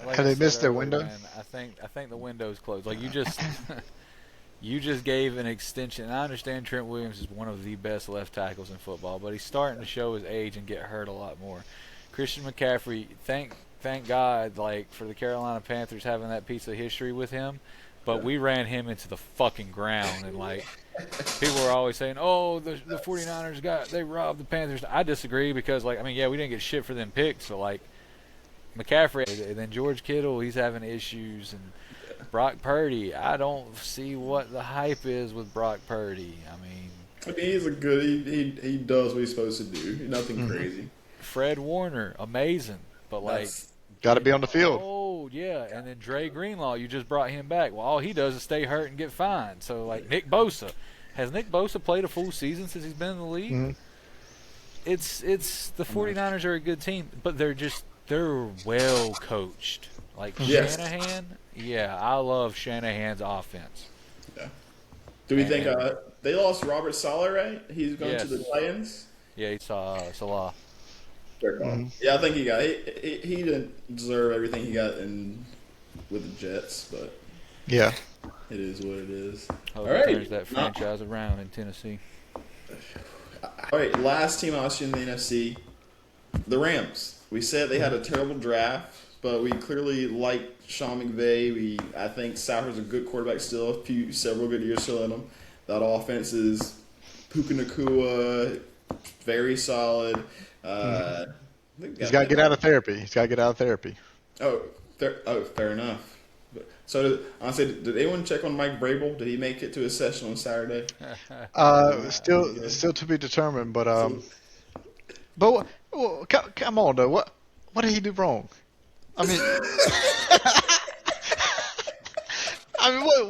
Like Have they missed their window? Man, I think the window's closed. Like you just gave an extension. And I understand Trent Williams is one of the best left tackles in football, but he's starting to show his age and get hurt a lot more. Christian McCaffrey, thank God, like for the Carolina Panthers having that piece of history with him, but we ran him into the fucking ground, and like people were always saying, "Oh, the 49ers they robbed the Panthers." I disagree because we didn't get shit for them picks, but like McCaffrey and then George Kittle, he's having issues, and Brock Purdy, I don't see what the hype is with Brock Purdy. I mean, he's a good. He does what he's supposed to do. Nothing crazy. Fred Warner, amazing, but got to be on the field. Oh yeah, and then Dre Greenlaw, you just brought him back. Well, all he does is stay hurt and get fined. So Nick Bosa, has Nick Bosa played a full season since he's been in the league? Mm-hmm. It's the 49ers are a good team, but they're well coached. Shanahan, yeah, I love Shanahan's offense. Yeah. Do we think they lost Robert Saleh, right? He's going to the Titans. Yeah, he saw Salah. Yeah, I think he didn't deserve everything he got with the Jets, but yeah, it is what it is. All right, turns that franchise around in Tennessee. All right, last team I was in the NFC, the Rams. We said they had a terrible draft, but we clearly liked Sean McVay. I think Stafford's a good quarterback still. Several good years still in him. That offense is Puka Nacua, very solid. He's got to get out of therapy. Oh, fair enough. So, honestly, did anyone check on Mike Vrabel? Did he make it to his session on Saturday? Still to be determined. But come on though. What did he do wrong? I mean,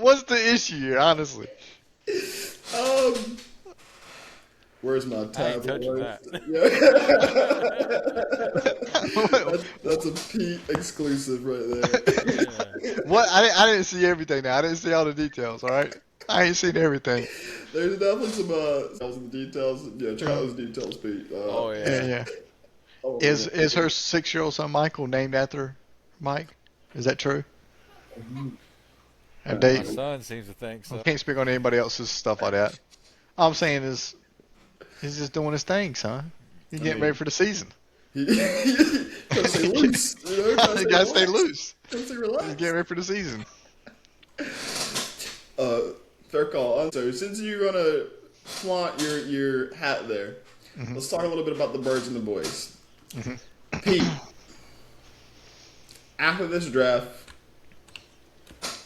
what's the issue here? Honestly. Where's my tab? That. That's a Pete exclusive right there. Yeah. What? I didn't see everything now. I didn't see all the details, all right? I ain't seen everything. There's definitely some details. Yeah, check out those details, Pete. Yeah. Is her 6-year-old son Michael named after Mike? Is that true? My son seems to think so. I can't speak on anybody else's stuff like that. All I'm saying is he's just doing his thing, son. He's getting ready for the season. Gotta stay loose. You know, You gotta stay relaxed. loose. Gotta stay Just relaxed. get ready for the season. Fair call. So since you're gonna flaunt your hat there, let's talk a little bit about the birds and the boys. Pete, after this draft,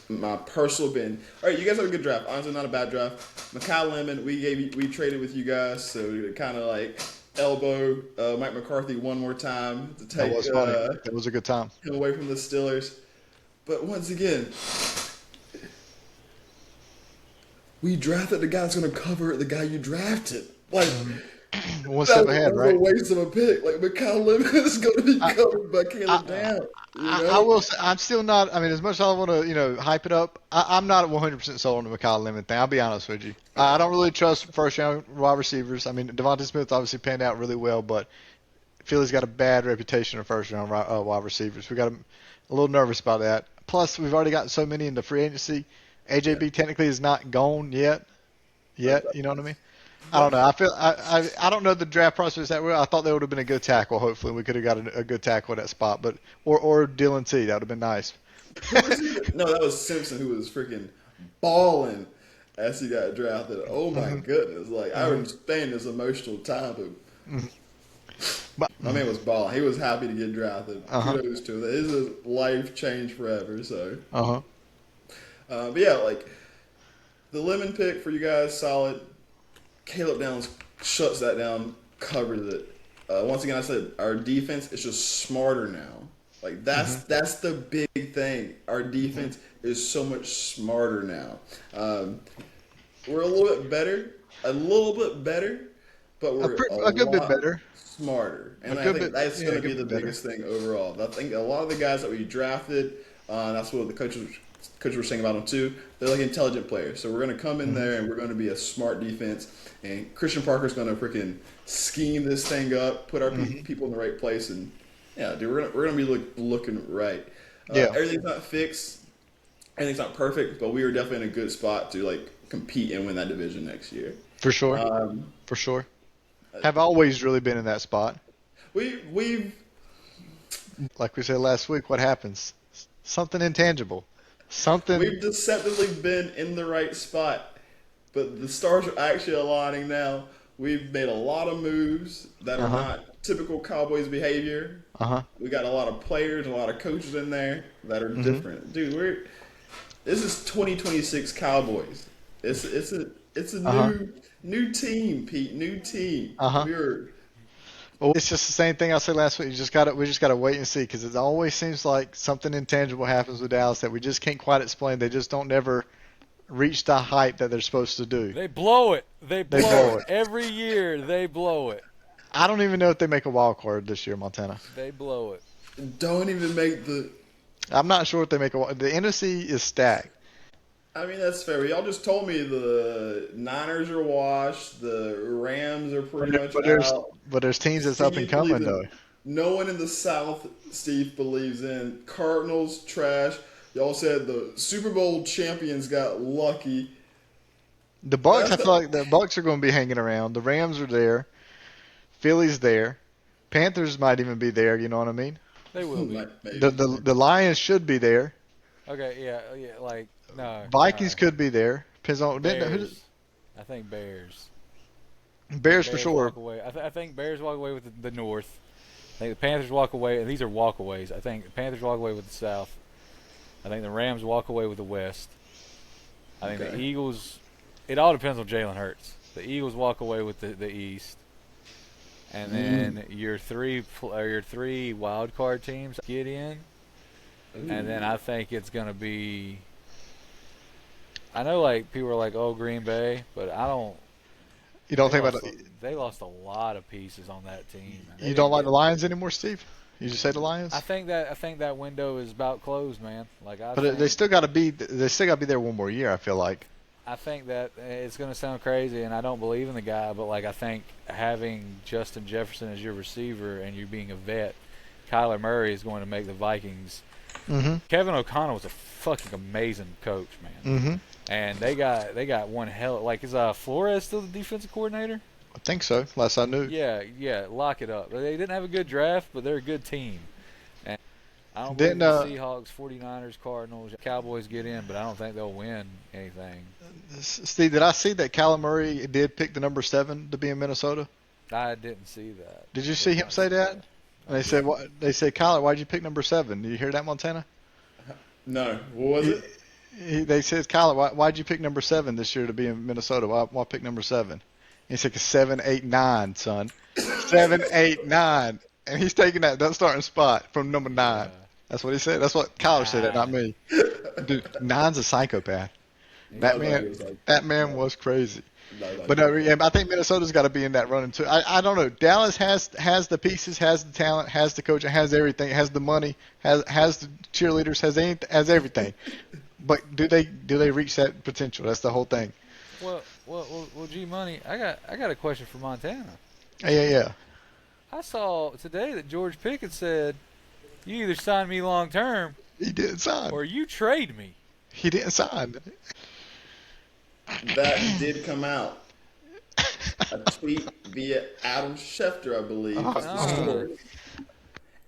my personal opinion. All right, you guys have a good draft. Honestly, not a bad draft. Makai Lemon, we traded with you guys, so we kind of like elbow Mike McCarthy one more time to That take was funny. That was a good time. him away from the Steelers. But once again, we drafted the guy that's going to cover the guy you drafted. Like, One that step was ahead, a right? waste of a pick. Like, Mikal Lemon is going to be covered by Caleb Down. You know? I will say, I'm still not. I mean, as much as I want to, hype it up, I'm not 100% sold on the Makai Lemon thing. I'll be honest with you. I don't really trust first round wide receivers. I mean, Devontae Smith obviously panned out really well, but Philly's got a bad reputation of first round wide receivers. We got a little nervous about that. Plus, we've already gotten so many into free agency. AJB technically is not gone yet. You know what I mean? I don't know. I don't know the draft process that well. I thought they would have been a good tackle. Hopefully, we could have got a good tackle at that spot, but or Dylan T. That would have been nice. No, that was Simpson who was freaking balling as he got drafted. Oh my goodness! Like I understand this emotional time, but my man was balling. He was happy to get drafted. Kudos to him. His life changed forever. So, but yeah, like the Lemon pick for you guys, solid. Caleb Downs shuts that down, covers it. Once again, I said our defense is just smarter now. Like that's the big thing. Our defense is so much smarter now. We're a little bit better, but we're A good bit better. smarter. And A I good think bit- that's yeah, going a to be good the bit better. biggest thing overall. I think a lot of the guys that we drafted, that's what the coaches were saying about them too. They're like intelligent players. So we're going to come in there and we're going to be a smart defense. And Christian Parker's going to freaking scheme this thing up, put our people in the right place, and yeah, dude, we're gonna be looking right. Everything's not fixed, everything's not perfect, but we are definitely in a good spot to like compete and win that division next year. For sure. For sure. Have always really been in that spot. We've Like we said last week, what happens? Something intangible. Something. We've deceptively been in the right spot, but the stars are actually aligning now. We've made a lot of moves that are not typical Cowboys behavior. We got a lot of players, a lot of coaches in there that are different. Dude, this is 2026 Cowboys. It's a new team, Pete. New team. Well, it's just the same thing I said last week. We just gotta wait and see because it always seems like something intangible happens with Dallas that we just can't quite explain. They just don't ever reach the hype that they're supposed to do. They blow it. They blow blow it. Every year they blow it. I don't even know if they make a wild card this year, Montana. They blow it. Don't even make the. I'm not sure if they make a wild. The NFC is stacked. I mean, that's fair. Y'all just told me the Niners are washed. The Rams are pretty much out. But there's teams that's up and coming though. No one in the South, Steve, believes in. Cardinals, trash. Y'all said the Super Bowl champions got lucky. The Bucks, I feel like the Bucks are going to be hanging around. The Rams are there. Philly's there. Panthers might even be there. You know what I mean? They will be. The Lions should be there. Okay, yeah, like no. Vikings could be there. Depends on Bears. I think Bears. Bears for sure. Walk away. I think Bears walk away with the North. I think the Panthers walk away, and these are walkaways. I think the Panthers walk away with the South. I think the Rams walk away with the West. I think the Eagles. It all depends on Jalen Hurts. The Eagles walk away with the East, and then your three wild card teams get in, and then I think it's gonna be. I know, like people are like, "Oh, Green Bay," but I don't. You don't think about it? They lost a lot of pieces on that team. You don't like the Lions anymore, Steve? You just say the Lions? I think that window is about closed, man. They still got to be there one more year. I feel like. I think that it's going to sound crazy, and I don't believe in the guy, but like I think having Justin Jefferson as your receiver and you being a vet, Kyler Murray is going to make the Vikings. Kevin O'Connell was a fucking amazing coach, man. And they got one hell. Like, is Flores still the defensive coordinator? I think so. Last I knew. Yeah, lock it up. They didn't have a good draft, but they're a good team. I don't believe Didn't the Seahawks, 49ers, Cardinals, Cowboys get in, but I don't think they'll win anything. Steve, did I see that Kyler Murray did pick the number 7 to be in Minnesota? I didn't see that. Did you see him say that? And they said, "What?" They said, "Kyler, why'd you pick number 7?" Did you hear that, Montana? No, what was it? They said, "Kyler, why'd you pick number 7 this year to be in Minnesota? Why pick number 7?" He said, 'Cause 7, 8, 9, son. 7, 8, 9, and he's taking that starting spot from number 9. Yeah. That's what he said. That's what Kyler said. That, not me. Dude, 9's a psychopath. That man was crazy. But no, yeah, I think Minnesota's got to be in that running too. I don't know. Dallas has the pieces, has the talent, has the coach, has everything, has the money, has the cheerleaders, has everything. But do they reach that potential? That's the whole thing. Well, G Money, I got a question for Montana. Yeah. I saw today that George Pickens said, "You either sign me long term, He didn't sign. or you trade me." He didn't sign. That did come out. A tweet via Adam Schefter, I believe. Was the story.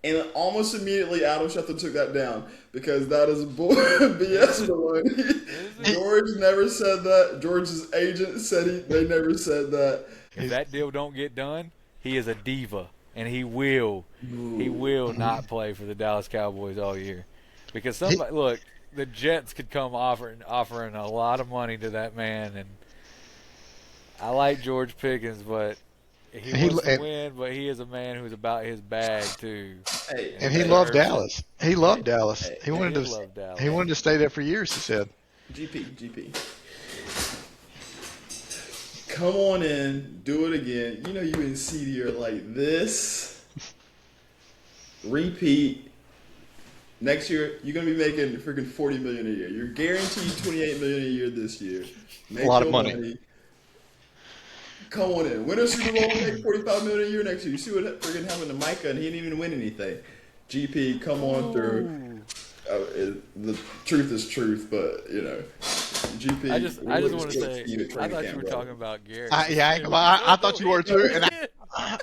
And almost immediately, Adam Schefter took that down because that is BS baloney. George never said that. George's agent said they never said that. If that deal don't get done, he is a diva, and he will not play for the Dallas Cowboys all year. Because look, the Jets could come offering a lot of money to that man, and I like George Pickens, but he wants to win, but he is a man who's about his bag too. And he loved Dallas. He loved Dallas. He wanted Dallas. He wanted to stay there for years. He said. GP. Come on in, do it again. You know you in C like this. Repeat. Next year you're gonna be making freaking $40 million a year. You're guaranteed $28 million a year this year. Make a lot of money. Come on in. Win a Super Bowl, make $45 million a year next year. You see what freaking happened to Micah, and he didn't even win anything. GP, come on through. The truth is truth, but you know, GP. I just want to say, I thought you were talking about Garrett. I thought you were too, and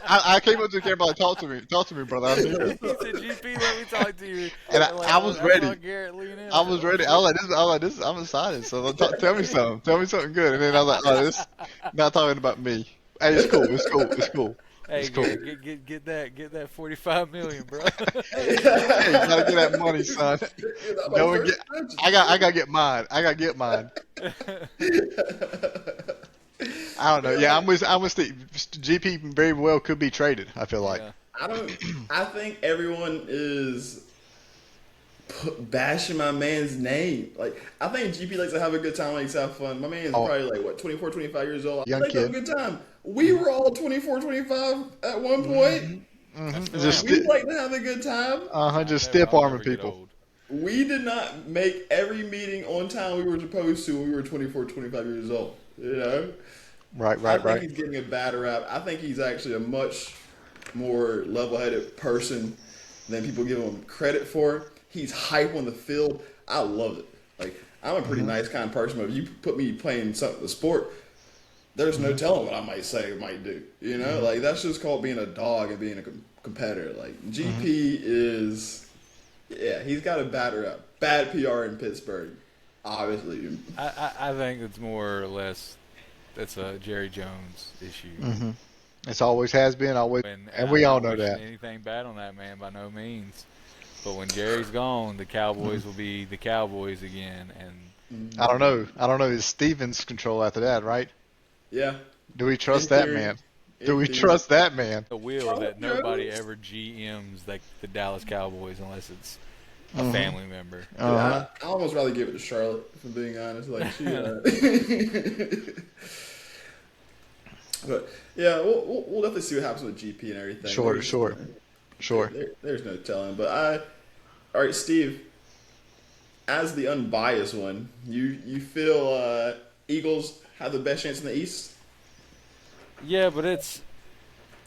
I came up to the camera like, talk to me, brother. I'm here. He said, "GP, let me talk to you." And I was ready. I was ready. I was like, this. I'm excited. So tell me something. Tell me something good. And then I was like, oh, this not talking about me. Hey, it's cool. Hey, it's cool. Get that $45 million, bro. Hey, you gotta get that money, son. I gotta get mine. I don't know. Yeah, I'm with Steve. GP very well could be traded. I feel like. Yeah. I think everyone is bashing my man's name. Like, I think GP likes to have a good time, likes to have fun. My man's probably like, what, 24, 25 years old. Young he likes to have a kid. good time. We were all 24, 25 at one point. Just We like to have a good time. Just stiff arming people. We did not make every meeting on time we were supposed to when we were 24, 25 years old. You know? Right. I think he's getting a bad rap. I think he's actually a much more level-headed person than people give him credit for. He's hype on the field. I love it. Like, I'm a pretty nice kind of person, but if you put me playing the sport, there's no telling what I might say or might do. You know? Like, that's just called being a dog and being a competitor. Like, GP is, he's got a bad rap. Bad PR in Pittsburgh, obviously. I think it's more or less that's a Jerry Jones issue. It's always has been, always, and we all know that. Anything bad on that man by no means. But when Jerry's gone, the Cowboys will be the Cowboys again. And I don't know. Is Stevens control after that, right? Yeah. Do we trust that man? Do we trust that man? The will that nobody ever GMs like the Dallas Cowboys unless it's a family member. I almost rather give it to Charlotte, if I'm being honest. Like, she, but yeah, we'll definitely see what happens with GP and everything. Sure. There's no telling. But all right, Steve, as the unbiased one, you feel Eagles have the best chance in the East? Yeah, but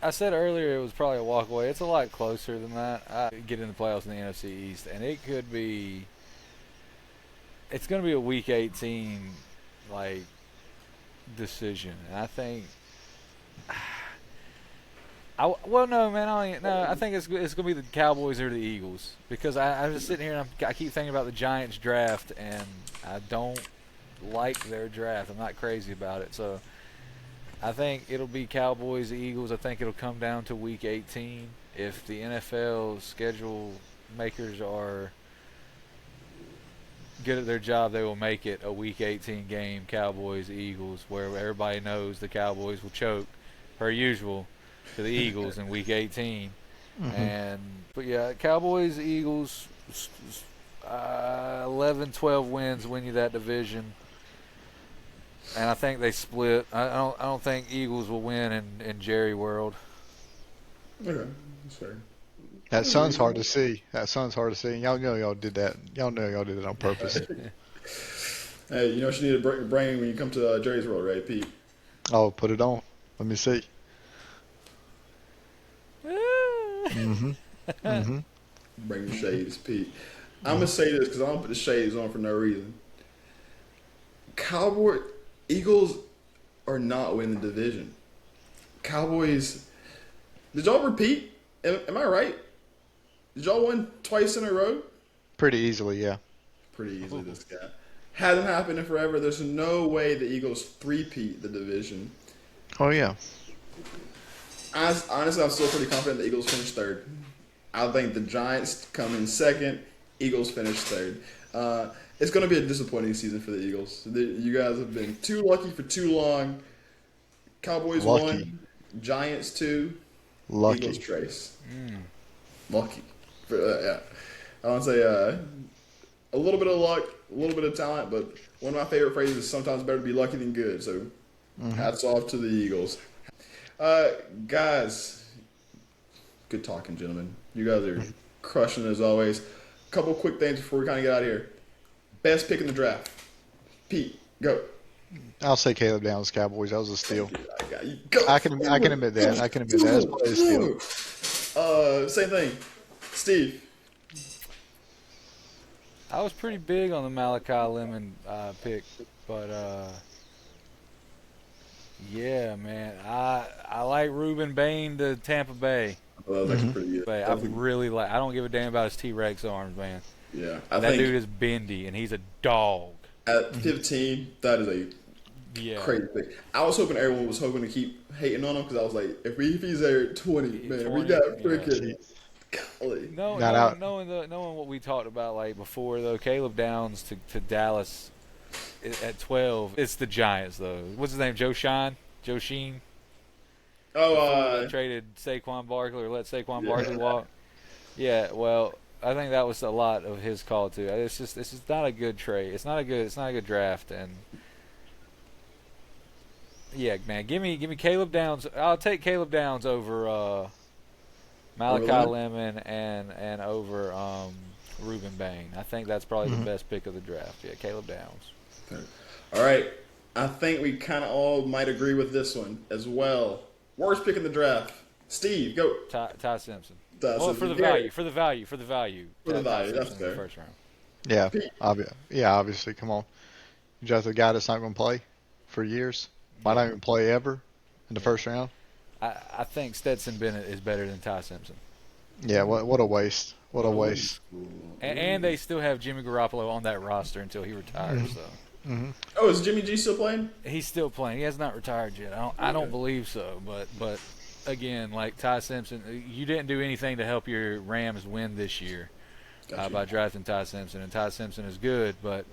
I said earlier it was probably a walk away. It's a lot closer than that. I get in the playoffs in the NFC East, and it's going to be a Week 18 decision. And I think Well, no, man. I think it's going to be the Cowboys or the Eagles because I'm just sitting here and I keep thinking about the Giants draft, and I don't like their draft. I'm not crazy about it. So I think it'll be Cowboys, Eagles. I think it'll come down to Week 18. If the NFL schedule makers are good at their job, they will make it a Week 18 game, Cowboys, Eagles, where everybody knows the Cowboys will choke, per usual, to the Eagles in Week 18. But yeah, Cowboys, Eagles, 11, 12 wins win you that division. And I think they split. I don't think Eagles will win in Jerry World. Okay, that's fair. That sun's hard to see. Y'all know y'all did that. Y'all know y'all did it on purpose. Hey, you know what you need to bring when you come to Jerry's World, right, Pete? Oh, put it on. Let me see. Bring the shades, Pete. I'm gonna say this because I don't put the shades on for no reason. Eagles are not winning the division. Cowboys. Did y'all repeat? Am I right? Did y'all win twice in a row? Pretty easily, yeah. Pretty easily, this guy. Hasn't happened in forever. There's no way the Eagles three-peat the division. Oh, yeah. Honestly, I'm still pretty confident the Eagles finish third. I think the Giants come in second. Eagles finish third. It's going to be a disappointing season for the Eagles. You guys have been too lucky for too long. Cowboys Lucky. 1, Giants 2, Lucky. Eagles trace. Lucky. Yeah. I want to say a little bit of luck, a little bit of talent, but one of my favorite phrases is sometimes better to be lucky than good. So hats off to the Eagles. Guys, good talking, gentlemen. You guys are crushing it as always. A couple quick things before we kind of get out of here. Best pick in the draft. Pete, go. I'll say Caleb Downs, Cowboys. That was a steal. I got you. Go. I can admit that. That's probably a steal. Same thing. Steve. I was pretty big on the Malachi Lemon pick, but yeah, man, I like Ruben Bain to Tampa Bay. That was actually pretty good. But I don't give a damn about his T-Rex arms, man. Yeah, That dude is bendy, and he's a dog. At 15, that is a crazy pick. I was hoping everyone was hoping to keep hating on him because I was like, if he's there at 20, man, we got freaking. Golly. Knowing what we talked about like before, though, Caleb Downs to Dallas at 12. It's the Giants, though. What's his name? Joe Sheen. Oh, traded Saquon Barkley or let Saquon Barkley walk. Yeah, well, I think that was a lot of his call too. It's just not a good trade. It's not a good draft, and yeah, man, give me Caleb Downs. I'll take Caleb Downs over Malachi Lemon and over Ruben Bain. I think that's probably the best pick of the draft. Yeah, Caleb Downs. Okay. All right, I think we kind of all might agree with this one as well. Worst pick in the draft. Steve, go. Ty Simpson. For the value. That's fair. First round. Yeah, obviously. Come on. You just a guy that's not going to play for years. Might not even play ever in the first round. I think Stetson Bennett is better than Ty Simpson. Yeah, what a waste. What a waste. And they still have Jimmy Garoppolo on that roster until he retires. So. Oh, is Jimmy G still playing? He's still playing. He has not retired yet. I don't believe so. But again, like Ty Simpson, you didn't do anything to help your Rams win this year by drafting Ty Simpson. And Ty Simpson is good, but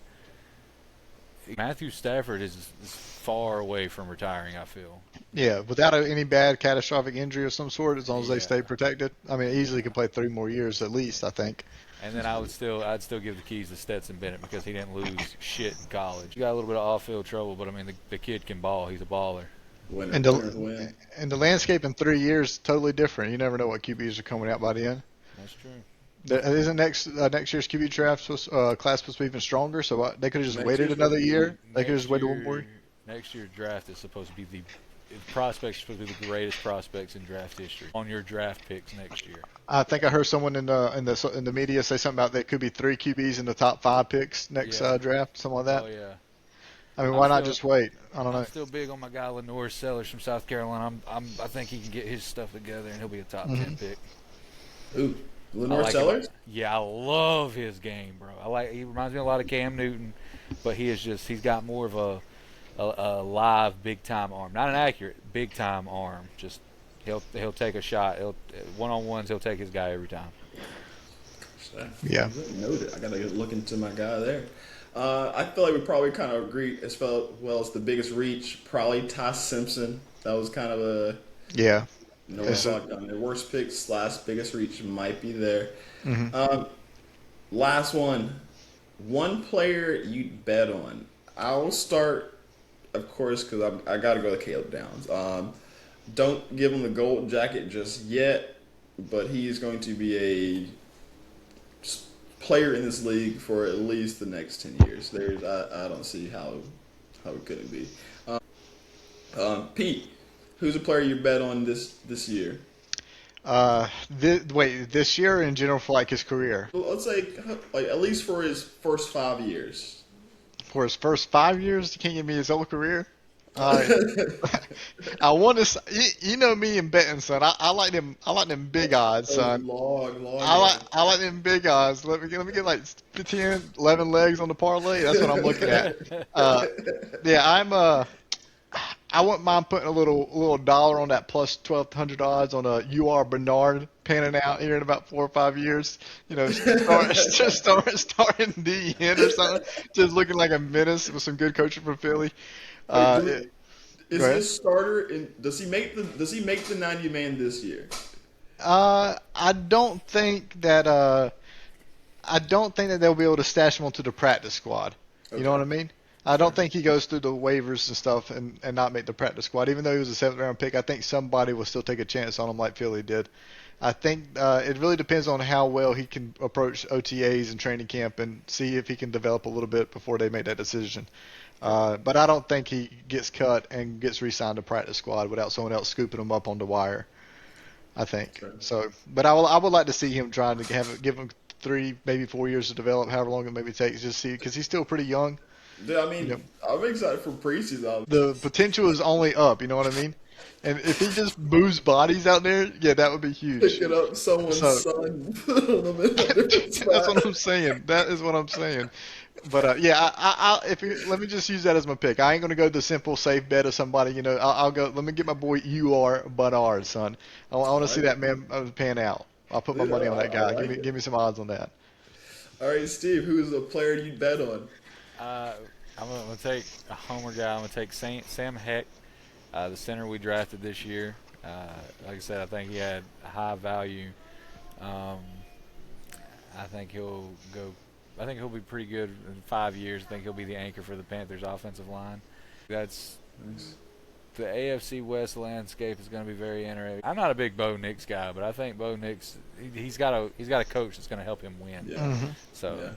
Matthew Stafford is far away from retiring, I feel. Yeah, without any bad catastrophic injury of some sort, as long as they stay protected. I mean, easily could play 3 more years at least, I think. And then I'd still give the keys to Stetson Bennett because he didn't lose shit in college. He got a little bit of off-field trouble, but I mean, the kid can ball. He's a baller. And the landscape in 3 years totally different. You never know what QBs are coming out by the end. That's true. Isn't next year's QB draft class supposed to be even stronger? So they could have just waited another year. They could have just waited 1 more. Next year's draft is supposed to be the prospects are supposed to be the greatest prospects in draft history on your draft picks next year. I think I heard someone in the media say something about there could be 3 QBs in the top 5 picks next draft, something like that. Oh yeah. I mean, why not just wait? I don't know. I'm still big on my guy Lenore Sellers from South Carolina. I think he can get his stuff together and he'll be a top 10 pick. Ooh, Lenore like Sellers? Yeah, I love his game, bro. He reminds me a lot of Cam Newton, but he's got more of a live big time arm. Not an accurate big time arm. Just he'll take a shot. One-on-ones, he'll take his guy every time. Yeah. Noted. I gotta look into my guy there. I feel like we probably kind of agree as well as the biggest reach. Probably Ty Simpson. That was kind of a their worst pick / biggest reach might be there. Mm-hmm. Last one. One player you'd bet on. I will start, of course, because I got to go to Caleb Downs. Don't give him the gold jacket just yet, but he is going to be a player in this league for at least the next 10 years. I don't see how it couldn't be. Pete, who's a player you bet on this year? This year or in general for like his career? Well, let's say like at least for his first 5 years. For his first 5 years, you can't give me his whole career. I want to. You know me and betting, son. I like them. I like them big odds, son. I like them big odds. Let me get like 10, 11 legs on the parlay. That's what I'm looking at. I wouldn't mind putting a little dollar on that plus 1,200 odds on a UR Bernard panning out here in about 4 or 5 years. You know, starting DN or something, just looking like a menace with some good coaching from Philly. Is this starter? Does he make the 90 man this year? I don't think that they'll be able to stash him onto the practice squad. Okay. You know what I mean? I don't think he goes through the waivers and stuff and not make the practice squad. Even though he was a 7th round pick, I think somebody will still take a chance on him like Philly did. I think it really depends on how well he can approach OTAs and training camp and see if he can develop a little bit before they make that decision. But I don't think he gets cut and gets re-signed to practice squad without someone else scooping him up on the wire. I think so. But I would like to see him trying to give him 3, maybe 4 years to develop, however long it maybe takes, just see because he's still pretty young. Yeah, I mean, I'm excited for preseason. The potential is only up. You know what I mean? And if he just moves bodies out there, yeah, that would be huge. Picking up someone's son. That's what I'm saying. That is what I'm saying. But let me just use that as my pick. I ain't gonna go the simple safe bet of somebody. You know, I'll go. Let me get my boy UR Bernard, son. I want to see that man pan out. I'll put my money on that guy. Give me some odds on that. All right, Steve. Who is a player you'd bet on? I'm gonna take a homer guy. I'm gonna take Sam Heck, the center we drafted this year. Like I said, I think he had high value. I think he'll be pretty good in 5 years. I think he'll be the anchor for the Panthers' offensive line. That's the AFC West landscape is going to be very interesting. I'm not a big Bo Nix guy, but I think Bo Nix he's got a coach that's going to help him win. Yeah. Mm-hmm. So. Yeah.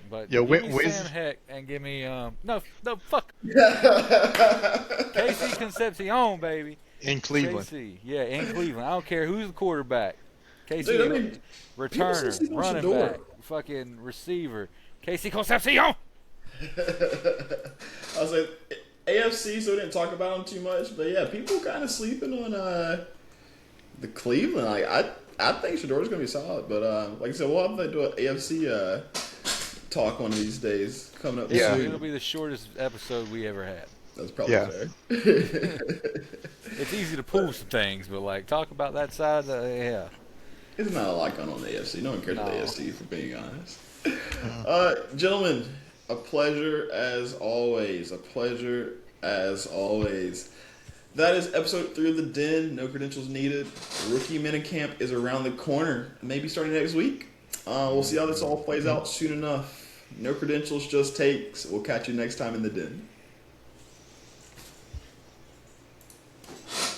But give me Sam Heck and give me fuck Casey Concepcion, baby. In Cleveland. KC, yeah, in Cleveland. I don't care who's the quarterback. Casey, returner, running back, fucking receiver. Casey Concepcion. I was like AFC, so we didn't talk about him too much, but yeah, people kind of sleeping on the Cleveland. I think Shador's gonna be solid, but like I said, we'll have to do an AFC talk one of these days coming up soon. It'll be the shortest episode we ever had. That's probably fair. It's easy to pull some things, but like talk about that side, It's not a lot going on in the AFC. No one cares about the AFC, for being honest. Gentlemen, a pleasure as always. That is episode 3 of The Den. No credentials needed. Rookie minicamp is around the corner. Maybe starting next week. We'll see how this all plays out soon enough. No credentials, just takes. We'll catch you next time in The Den.